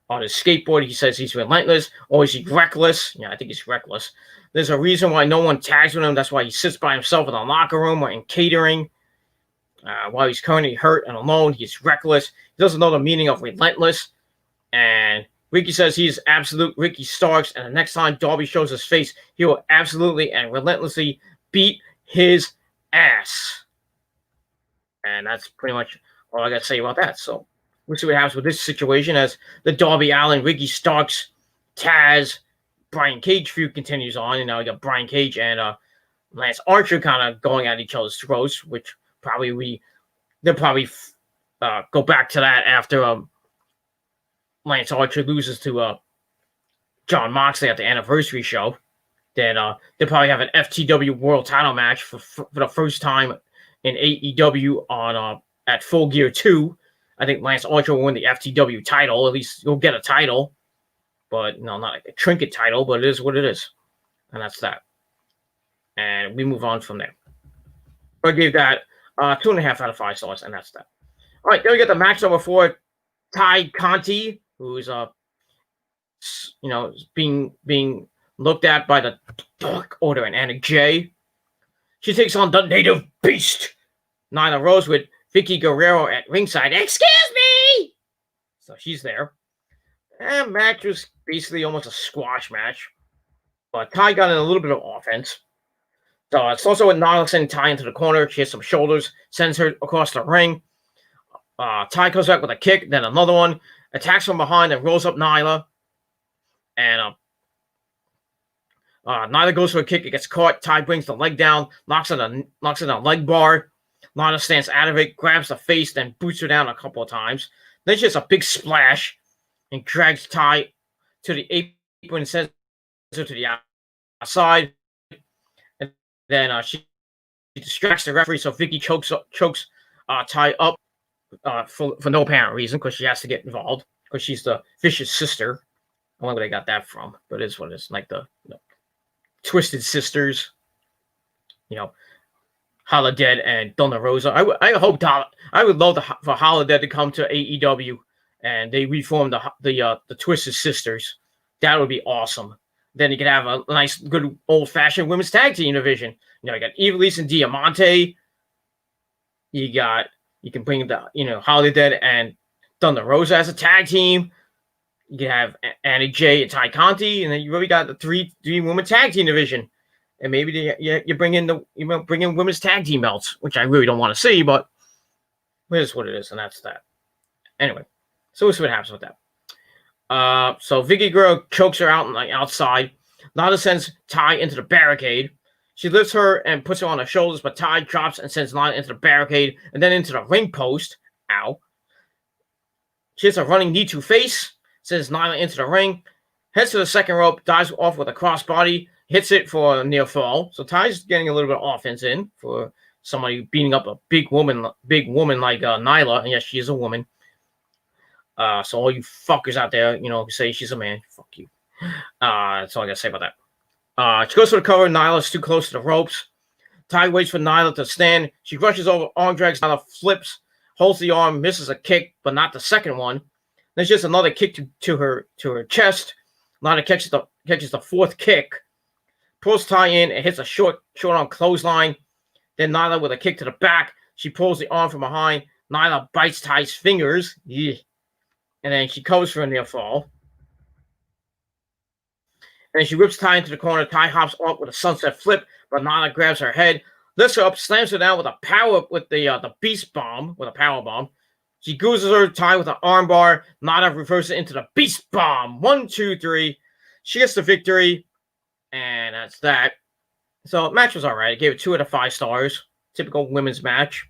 skateboard. He says he's relentless, or is he reckless? Yeah, I think he's reckless. There's a reason why no one tags with him. That's why he sits by himself in the locker room or in catering. While he's currently hurt and alone, he's reckless. He doesn't know the meaning of relentless. And Ricky says he's absolute Ricky Starks, and the next time Darby shows his face, he will absolutely and relentlessly beat his ass. And that's pretty much all I got to say about that. So we'll see what happens with this situation as the Darby Allin, Ricky Starks, Taz, Brian Cage feud continues on. And now we got Brian Cage and Lance Archer kind of going at each other's throats, which they'll probably go back to that after Lance Archer loses to Jon Moxley at the anniversary show. Then they'll probably have an FTW World Title match for the first time in AEW on at Full Gear 2. I think Lance Archer will win the FTW title. At least he'll get a title. But no, not like a trinket title, but it is what it is. And that's that. And we move on from there. I gave that 2.5 out of 5 stars, and that's that. All right, then we get the match number 4. Ty Conti, who's being looked at by the Dark Order and Anna Jay. She takes on the Native Beast, Nyla Rose, with Vicky Guerrero at ringside. Excuse me! So she's there. And match was basically almost a squash match. But Ty got in a little bit of offense. So it's also with Nyla sending Ty into the corner. She has some shoulders, sends her across the ring. Ty comes back with a kick, then another one. Attacks from behind and rolls up Nyla. And Nyla goes for a kick. It gets caught. Ty brings the leg down, knocks in a leg bar. Nyla stands out of it, grabs the face, then boots her down a couple of times. Then she has a big splash and drags Ty to the apron and sends her to the outside. And then she distracts the referee, so Vicky chokes Ty up for no apparent reason, because she has to get involved, because she's the Vicious Sister. I don't know where they got that from, but it is what it is. Like the Twisted Sisters, Holodead and Thunder Rosa. I would love for Holodead to come to AEW and they reform the Twisted Sisters. That would be awesome. Then you could have a nice, good old-fashioned women's tag team division. You got Ivelisse and Diamante. You can bring the Holodead and Thunder Rosa as a tag team. You can have Annie Jay and Ty Conti, and then you really got the three women tag team division. And maybe you bring in women's tag team belts, which I really don't want to see, but it is what it is, and that's that. Anyway, so we'll see what happens with that. So Vicky Guerrero chokes her out outside. Nyla sends Ty into the barricade. She lifts her and puts her on her shoulders, but Ty drops and sends Nyla into the barricade and then into the ring post. Ow. She hits a running knee to face, sends Nyla into the ring, heads to the second rope, dives off with a crossbody, hits it for a near fall. So Ty's getting a little bit of offense in for somebody beating up a big woman like Nyla. And yes, she is a woman. So all you fuckers out there, who say she's a man, fuck you. That's all I gotta say about that. She goes for the cover. Nyla's too close to the ropes. Ty waits for Nyla to stand. She rushes over, arm drags. Nyla flips, holds the arm, misses a kick, but not the second one. There's just another kick to her chest. Nyla catches the fourth kick, pulls Ty in, and hits a short arm clothesline. Then Nyla with a kick to the back. She pulls the arm from behind. Nyla bites Ty's fingers. Yeah. And then she covers for a near fall. And then she whips Ty into the corner. Ty hops up with a sunset flip, but Nyla grabs her head, lifts her up, slams her down with the beast bomb, with a power bomb. She goozes her Ty with an arm bar. Nyla reverses it into the beast bomb. 1, 2, 3. She gets the victory, and that's that. So the match was all right. I gave it 2 out of 5 stars. Typical women's match.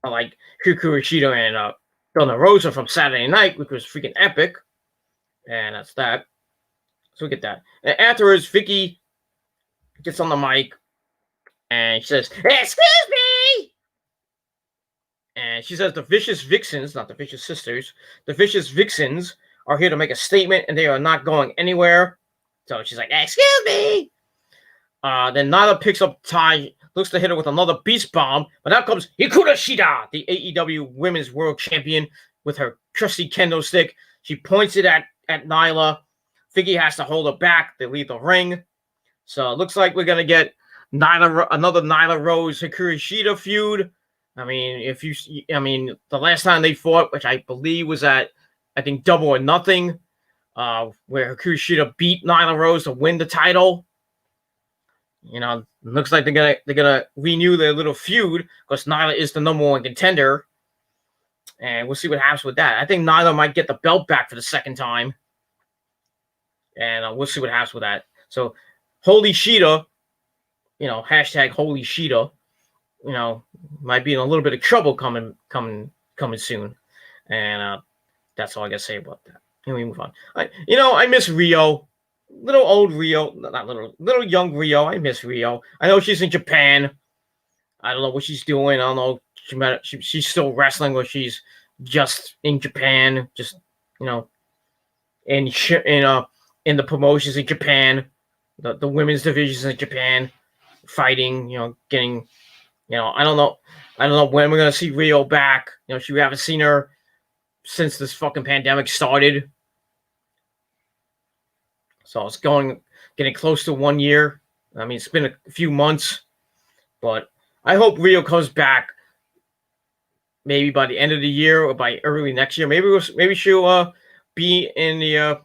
I like Hikaru Shida and Thunder Rosa from Saturday Night, which was freaking epic. And that's that. So we get that. And afterwards, Vicky gets on the mic and she says, "Excuse me!" And she says the Vicious Vixens, not the Vicious Sisters, the Vicious Vixens are here to make a statement and they are not going anywhere. So she's like, "Excuse me!" Then Nyla picks up Ty, looks to hit her with another beast bomb, but out comes Hikaru Shida, the AEW Women's World Champion, with her trusty kendo stick. She points it at Nyla. Vicky has to hold her back. They leave the ring. So it looks like we're going to get another Nyla Rose Hikaru Shida feud. I mean, the last time they fought, which I believe was at, I think, Double or Nothing, where Hikaru Shida beat Nyla Rose to win the title. Looks like they're gonna renew their little feud because Nyla is the number 1 contender, and we'll see what happens with that. I think Nyla might get the belt back for the second time, and we'll see what happens with that. So, Holy Shida, hashtag Holy Shida, might be in a little bit of trouble coming soon, and that's all I gotta say about that. Can we move on? I miss Rio. Little old Rio, not little young Rio. I miss Rio. I know she's in Japan. I don't know what she's doing. I don't know. She's still wrestling, or she's just in Japan. Just in the promotions in Japan, the women's divisions in Japan, fighting. Getting. I don't know when we're gonna see Rio back. We haven't seen her since this fucking pandemic started. So it's getting close to 1 year. I mean, it's been a few months, but I hope Rio comes back maybe by the end of the year or by early next year. Maybe she'll be in the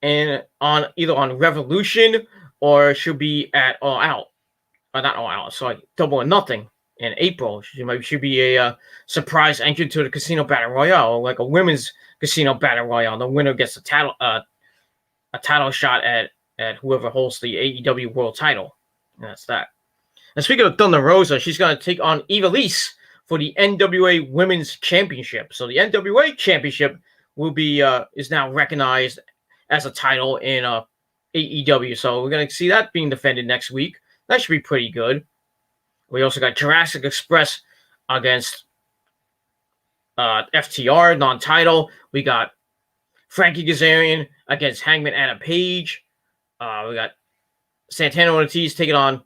either on Revolution or she'll be at All Out. Not All Out. Sorry, Double or Nothing in April. She'll be a surprise entrant to the Casino Battle Royale, like a women's Casino Battle Royale. The winner gets a title shot at whoever holds the AEW World Title. And that's that. And speaking of Thunder Rosa, she's going to take on Ivelisse for the NWA Women's Championship. So the NWA Championship will be is now recognized as a title in AEW. So we're going to see that being defended next week. That should be pretty good. We also got Jurassic Express against FTR, non-title. We got Frankie Kazarian against Hangman Adam Page. We got Santana Ortiz taking on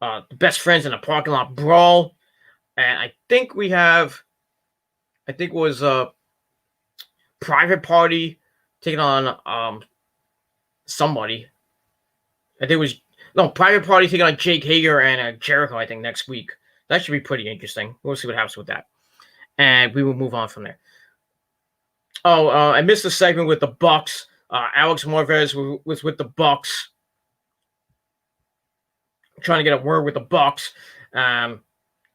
the Best Friends in a Parking Lot Brawl. And I think it was Private Party taking on somebody. I think it was Private Party taking on Jake Hager and Jericho, I think, next week. That should be pretty interesting. We'll see what happens with that. And we will move on from there. I missed the segment with the Bucks. Alex Marvez was with the Bucks, trying to get a word with the Bucks.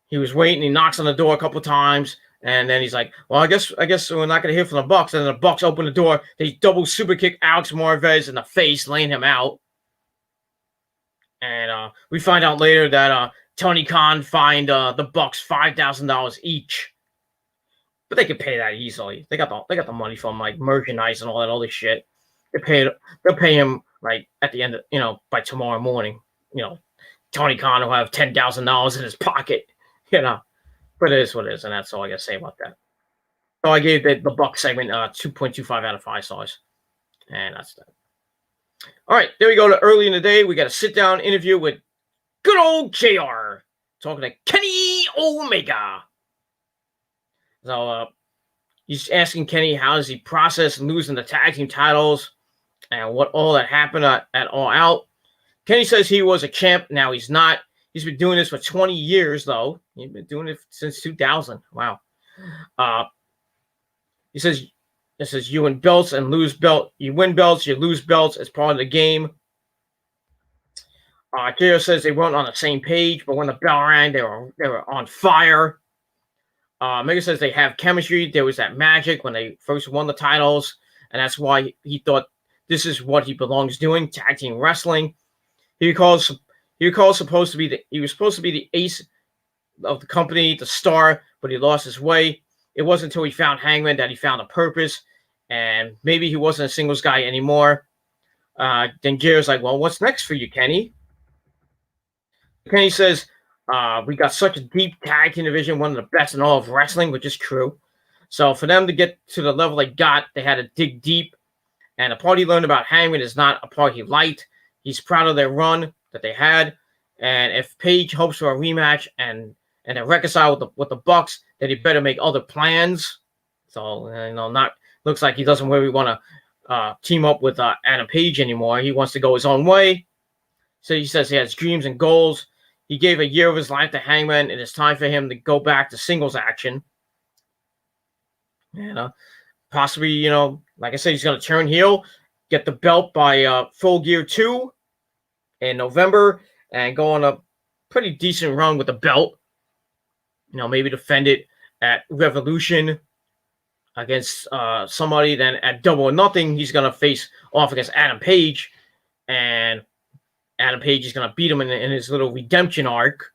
He was waiting. He knocks on the door a couple times, and then he's like, "Well, I guess we're not going to hear from the Bucks." And then the Bucks open the door. They double super kick Alex Marvez in the face, laying him out. And we find out later that Tony Khan fined the Bucks $5,000 each. But they could pay that easily. They got the money from like merchandise and all that other shit. They'll pay him right at the end of, by tomorrow morning, Tony Khan will have $10,000 in his pocket, you know. But it is what it is, and that's all I got to say about that. So I gave the Buck segment 2.25 out of 5 stars, and that's that. All right, there we go. To early in the day, we got a sit-down interview with good old JR talking to Kenny Omega. So he's asking Kenny how does he process losing the tag team titles and what all that happened at All Out. Kenny says he was a champ. Now he's not. He's been doing this for 20 years, though. He's been doing it since 2000. Wow. He says, you win belts and lose belt. You win belts, you lose belts. It's part of the game. JR says they weren't on the same page, but when the bell rang, they were on fire. Mega says they have chemistry. There was that magic when they first won the titles, and that's why he thought this is what he belongs doing, tag team wrestling. He was supposed to be the ace of the company, the star, but he lost his way. It wasn't until he found Hangman that he found a purpose, and maybe he wasn't a singles guy anymore. Then JR's like, well, what's next for you, Kenny? Kenny says, we got such a deep tag team division, one of the best in all of wrestling, which is true. So for them to get to the level they got, they had to dig deep. And the part he learned about Hangman is not a part he liked. He's proud of their run that they had. And if Page hopes for a rematch and they reconcile with the Bucks, then he better make other plans. So, looks like he doesn't really want to team up with Adam Page anymore. He wants to go his own way. So he says he has dreams and goals. He gave a year of his life to Hangman, and it's time for him to go back to singles action. And possibly, like I said, he's going to turn heel, get the belt by Full Gear 2 in November, and go on a pretty decent run with the belt. Maybe defend it at Revolution against somebody. Then at Double or Nothing, he's going to face off against Adam Page, and Adam Page is going to beat him in his little redemption arc,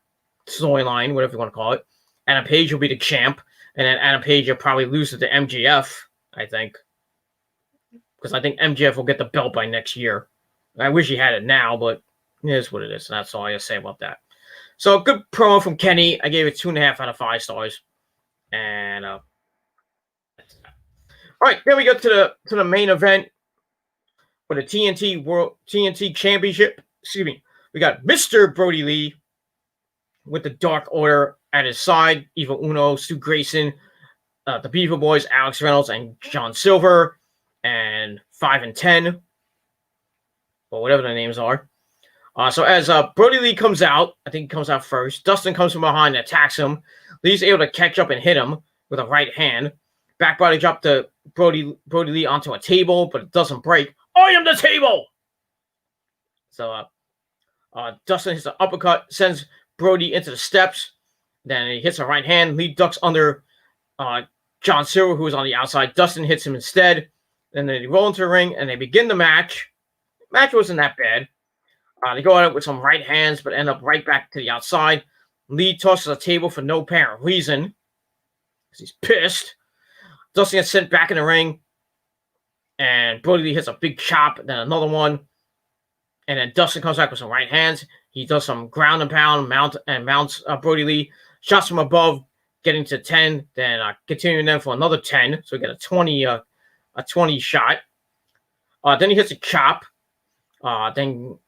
storyline, whatever you want to call it. Adam Page will be the champ, and then Adam Page will probably lose it to MJF, I think. Because I think MJF will get the belt by next year. I wish he had it now, but it is what it is. And that's all I got to say about that. So, good promo from Kenny. I gave it 2.5 out of 5 stars. And, all right, then we go to the main event for the TNT Championship. Excuse me. We got Mr. Brody Lee with the Dark Order at his side. Evil Uno, Stu Grayson, the Beaver Boys, Alex Reynolds, and John Silver, and 5 and 10, or whatever their names are. So as Brody Lee comes out, I think he comes out first. Dustin comes from behind and attacks him. Lee's able to catch up and hit him with a right hand. Back body drop to Brody Lee onto a table, but it doesn't break. I am the table! So Dustin hits an uppercut, sends Brody into the steps. Then he hits a right hand. Lee ducks under John Silver, who is on the outside. Dustin hits him instead. And then they roll into the ring, and they begin the match. The match wasn't that bad. They go at it with some right hands, but end up right back to the outside. Lee tosses a table for no apparent reason, because he's pissed. Dustin gets sent back in the ring, and Brody Lee hits a big chop, then another one. And then Dustin comes back with some right hands. He does some ground and pound, mounts Brody Lee. Shots from above, getting to 10, then continuing them for another 10. So we get a 20 shot. Then he hits a chop. Then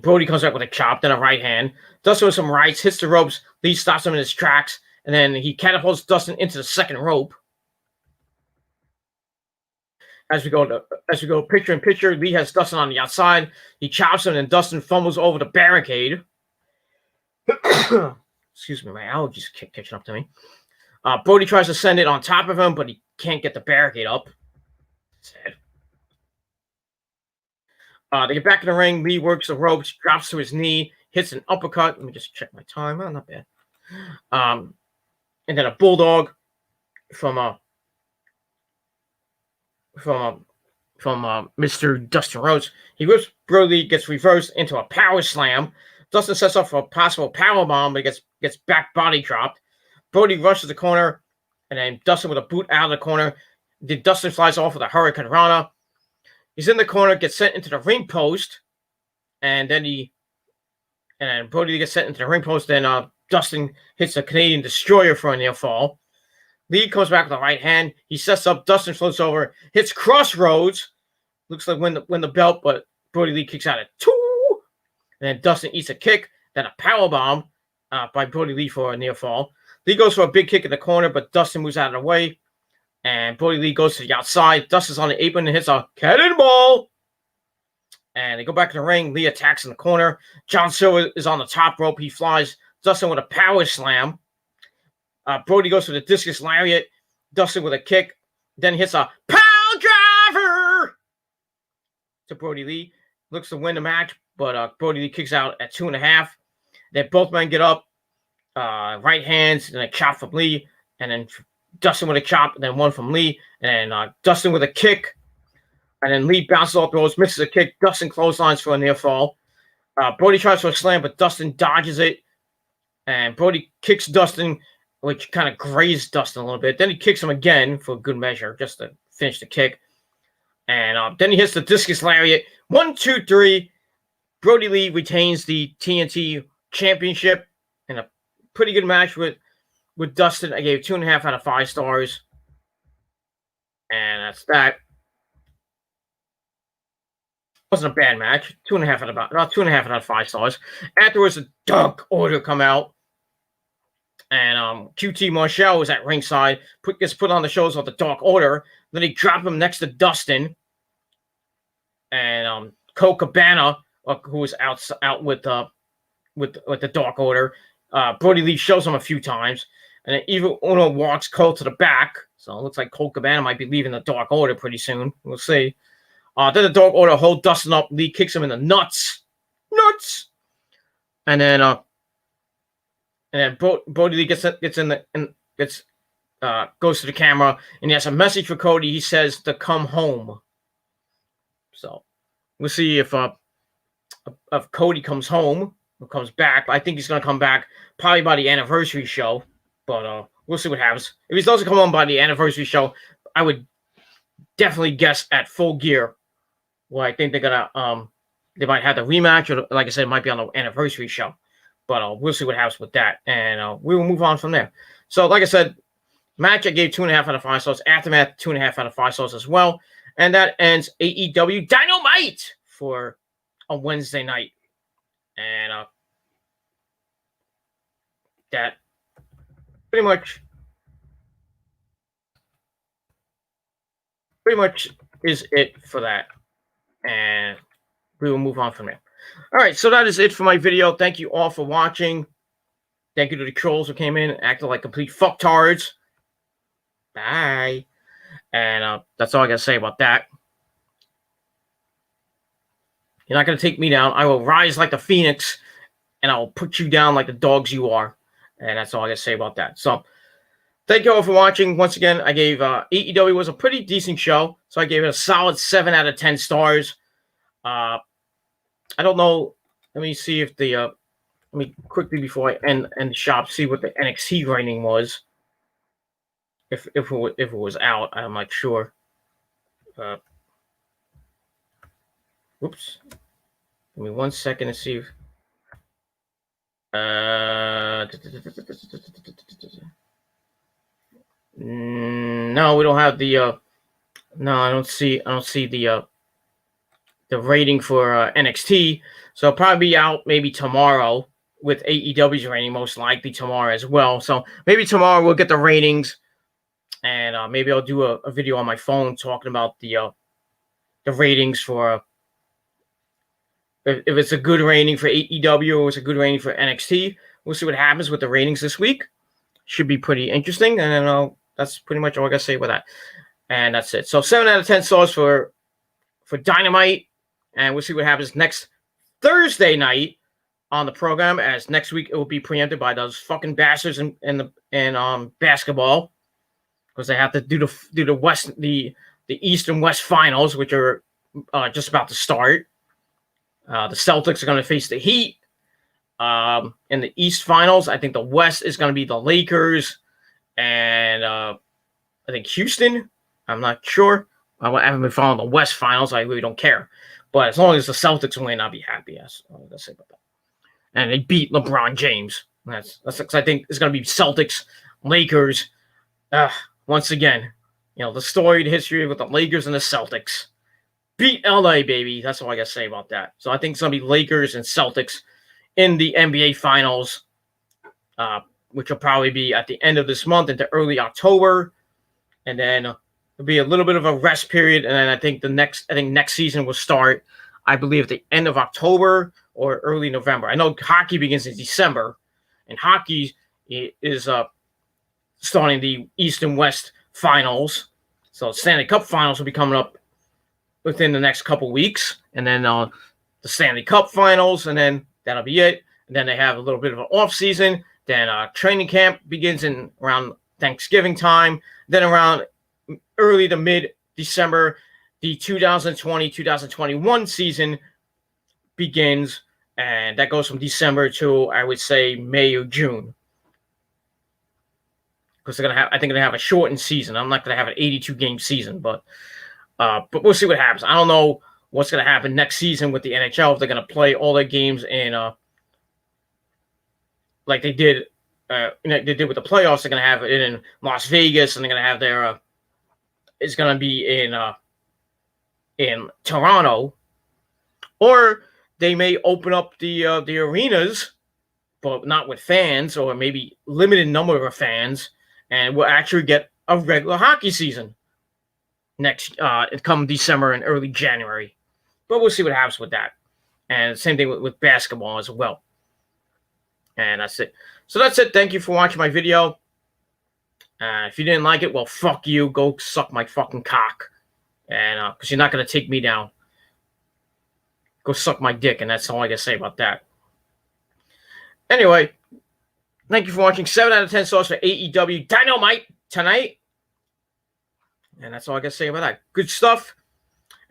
Brody comes back with a chop, then a right hand. Dustin with some rights, hits the ropes. Lee stops him in his tracks, and then he catapults Dustin into the second rope. As we go picture in picture, Lee has Dustin on the outside. He chops him, and Dustin fumbles over the barricade. Excuse me, my allergies catching up to me. Brody tries to send it on top of him, but he can't get the barricade up. Sad. They get back in the ring. Lee works the ropes, drops to his knee, hits an uppercut. Let me just check my time. Oh, not bad. And then a bulldog from Mr. Dustin Rhodes. He whips Brody, gets reversed into a power slam. Dustin sets up for a possible power bomb, but he gets back body dropped. Brody rushes the corner, and then Dustin with a boot out of the corner. Then Dustin flies off with a Hurricane Rana. He's in the corner, gets sent into the ring post, and then Brody Lee gets sent into the ring post. Then Dustin hits a Canadian Destroyer for a near fall. Lee comes back with the right hand. He sets up. Dustin floats over, hits Crossroads. Looks like win the belt, but Brody Lee kicks out at 2. And then Dustin eats a kick, then a powerbomb by Brody Lee for a near fall. Lee goes for a big kick in the corner, but Dustin moves out of the way. And Brody Lee goes to the outside. Dustin's on the apron and hits a cannonball. And they go back to the ring. Lee attacks in the corner. John Silver is on the top rope. He flies Dustin with a power slam. Brody goes for the discus lariat. Dustin with a kick. Then hits a power driver to Brody Lee. Looks to win the match, but Brody Lee kicks out at 2.5. Then both men get up. Right hands, and a chop from Lee. And then Dustin with a chop, and then one from Lee. And then Dustin with a kick. And then Lee bounces off the ropes, misses a kick. Dustin clotheslines for a near fall. Brody tries for a slam, but Dustin dodges it. And Brody kicks Dustin, which kind of grazed Dustin a little bit. Then he kicks him again for good measure, just to finish the kick. And then he hits the discus lariat. 1, 2, 3. Brody Lee retains the TNT Championship in a pretty good match with Dustin. I gave 2.5 out of 5 stars. And that's that. Wasn't a bad match. 2.5 out of 5 stars. Afterwards, the Dark Order come out. And QT Marshall was at ringside. Gets put on the shoulders of the Dark Order. Then they drop him next to Dustin. And Colt Cabana, who was out with the Dark Order. Brody Lee shows him a few times. And then Evil Uno walks Colt to the back. So it looks like Colt Cabana might be leaving the Dark Order pretty soon. We'll see. Then the Dark Order hold Dustin up. Lee kicks him in the nuts. And then Brody Lee goes to the camera, and he has a message for Cody. He says to come home. So we'll see if Cody comes home or comes back. I think he's going to come back probably by the anniversary show, but we'll see what happens. If he doesn't come home by the anniversary show, I would definitely guess at Full Gear. Well, I think they're gonna they might have the rematch, or like I said, it might be on the anniversary show. But we'll see what happens with that, and we will move on from there. So, like I said, match I gave 2.5 out of 5 stars. Aftermath 2.5 out of 5 stars as well, and that ends AEW Dynamite for a Wednesday night, and that pretty much is it for that. And we will move on from there. All right, so that is it for my video. Thank you all for watching. Thank you to the trolls who came in, acted like complete fucktards. Bye. And that's all I got to say about that. You're not going to take me down. I will rise like the phoenix, and I will put you down like the dogs you are. And that's all I got to say about that. So, thank you all for watching. Once again, I gave AEW was a pretty decent show, so I gave it a solid 7 out of 10 stars. I don't know. Let me see if the let me quickly before I end the shop see what the NXT rating was. If it was out, I'm not sure. Whoops. Give me 1 second to see if. No, we don't have the. No, I don't see the rating for NXT. So it'll probably be out maybe tomorrow with AEW's rating, most likely tomorrow as well. So maybe tomorrow we'll get the ratings, and maybe I'll do a video on my phone talking about the ratings for if it's a good rating for AEW or it's a good rating for NXT. We'll see what happens with the ratings this week. Should be pretty interesting, and then that's pretty much all I got to say about that. And that's it. So 7 out of 10 stars for Dynamite, and we'll see what happens next Thursday night on the program. As next week it will be preempted by those fucking bastards in basketball, because they have to do the East and West finals, which are just about to start. The Celtics are going to face the Heat in the East finals. I think the West is going to be the Lakers and I think Houston. I'm not sure. I haven't been following the West Finals. I really don't care. But as long as the Celtics win, I'll be happy. That's all I'm gonna say about that. And they beat LeBron James. That's because I think it's gonna be Celtics, Lakers. Once again, the storied history with the Lakers and the Celtics. Beat LA, baby. That's all I gotta say about that. So I think it's gonna be Lakers and Celtics in the NBA Finals, which will probably be at the end of this month into early October, and then there'll be a little bit of a rest period, and then I think next season will start, I believe, at the end of October or early November. I know hockey begins in December, and hockey is starting the East and West Finals. So Stanley Cup Finals will be coming up within the next couple weeks, and then the Stanley Cup Finals, and then that'll be it. And then they have a little bit of an off season. Then training camp begins in around Thanksgiving time. Then around early to mid-December, the 2020-2021 season begins, and that goes from December to, I would say, May or June. Because I think they're gonna have a shortened season. I'm not gonna have an 82-game season, but we'll see what happens. I don't know what's gonna happen next season with the NHL, if they're gonna play all their games in like they did they did with the playoffs. They're gonna have it in Las Vegas, and they're gonna have their it's gonna be in Toronto, or they may open up the arenas, but not with fans, or maybe limited number of fans, and we'll actually get a regular hockey season next come December and early January. But we'll see what happens with that. And same thing with basketball as well. And that's it. So that's it. Thank you for watching my video. If you didn't like it, well, fuck you. Go suck my fucking cock. And because you're not going to take me down. Go suck my dick, and that's all I got to say about that. Anyway, thank you for watching. 7 out of 10 stars for AEW Dynamite tonight. And that's all I got to say about that. Good stuff.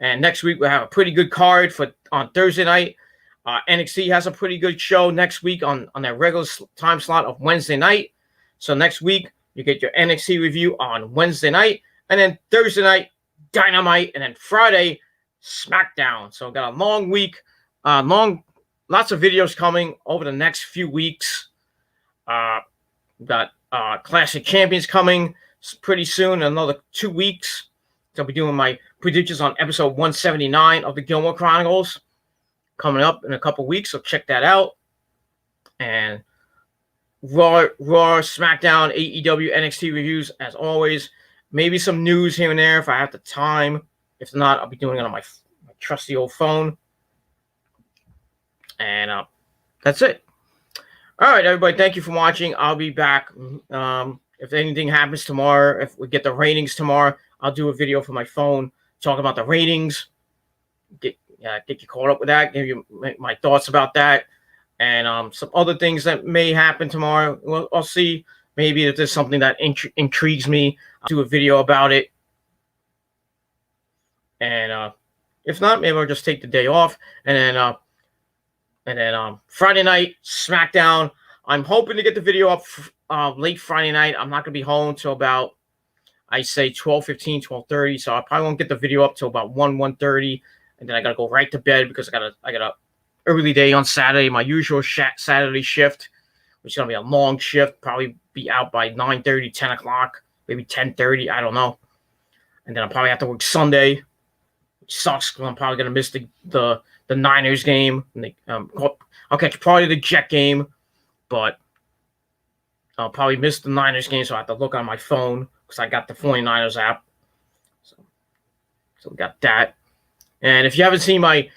And next week we'll have a pretty good card on Thursday night. NXT has a pretty good show next week on their regular time slot of Wednesday night. So next week you get your NXT review on Wednesday night, and then Thursday night Dynamite, and then Friday SmackDown. So got a long week, lots of videos coming over the next few weeks. Got Classic Champions coming pretty soon, another 2 weeks. So I'll be doing my predictions on episode 179 of the Gilmore Chronicles coming up in a couple weeks, so check that out. And Raw, SmackDown, AEW, NXT reviews as always. Maybe some news here and there if I have the time. If not, I'll be doing it on my trusty old phone. And that's it. All right, everybody, thank you for watching. I'll be back. If anything happens tomorrow, if we get the ratings tomorrow, I'll do a video for my phone talking about the ratings. Get you caught up with that. Give you my thoughts about that. And some other things that may happen tomorrow. Well, I'll see. Maybe if there's something that intrigues me, I'll do a video about it. And if not, maybe I'll just take the day off. And then Friday night, SmackDown. I'm hoping to get the video up late Friday night. I'm not going to be home till about, I say, 12:15, 12:30. So I probably won't get the video up till about 1:30. And then I got to go right to bed because I got a early day on Saturday, my usual Saturday shift, which is going to be a long shift. Probably be out by 9:30, 10 o'clock, maybe 10:30. I don't know. And then I'll probably have to work Sunday, which sucks because I'm probably going to miss the Niners game. And I'll catch probably the Jet game, but I'll probably miss the Niners game, so I have to look on my phone because I got the 49ers app. So we got that. And if you haven't seen my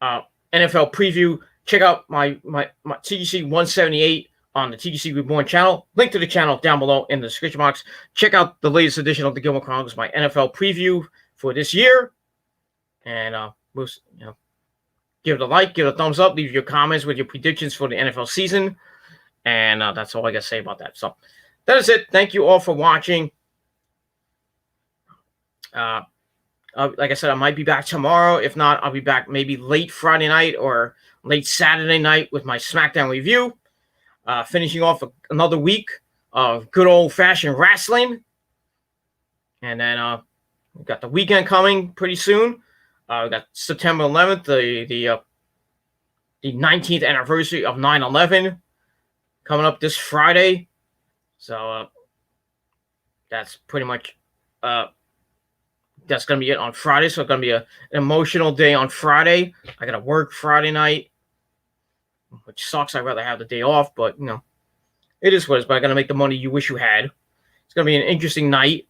NFL preview, check out my TGC 178 on the TGC Reborn channel. Link to the channel down below in the description box. Check out the latest edition of the Gilmore Chronicles, my NFL preview for this year. And we'll, give it a like, give it a thumbs up, leave your comments with your predictions for the NFL season. And that's all I got to say about that. So that is it. Thank you all for watching. Like I said, I might be back tomorrow. If not, I'll be back maybe late Friday night or late Saturday night with my SmackDown review. Finishing off another week of good old-fashioned wrestling. And then We got the weekend coming pretty soon. We got September 11th, the 19th anniversary of 9/11 coming up this Friday. So that's pretty much that's gonna be it on Friday. So it's gonna be an emotional day on Friday. I gotta work Friday night, which sucks. I'd rather have the day off, but you know, it is what it is. But I gotta make the money you wish you had. It's gonna be an interesting night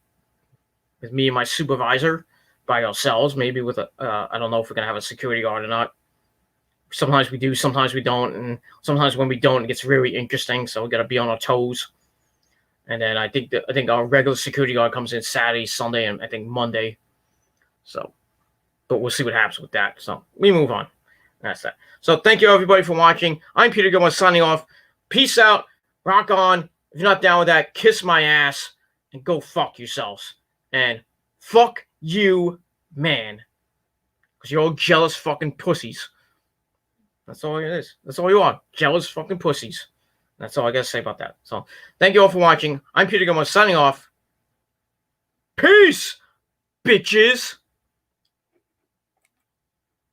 with me and my supervisor by ourselves. Maybe with a I don't know if we're gonna have a security guard or not. Sometimes we do, sometimes we don't, and sometimes when we don't, it gets really interesting. So we gotta be on our toes. And then I think our regular security guard comes in Saturday, Sunday, and I think Monday. So, but we'll see what happens with that. So we move on. That's that. So thank you everybody for watching. I'm Peter Gilmore signing off. Peace out. Rock on. If you're not down with that, kiss my ass and go fuck yourselves. And fuck you, man. Because you're all jealous fucking pussies. That's all it is. That's all you are. Jealous fucking pussies. That's all I gotta say about that. So thank you all for watching. I'm Peter Gilmore signing off. Peace, bitches.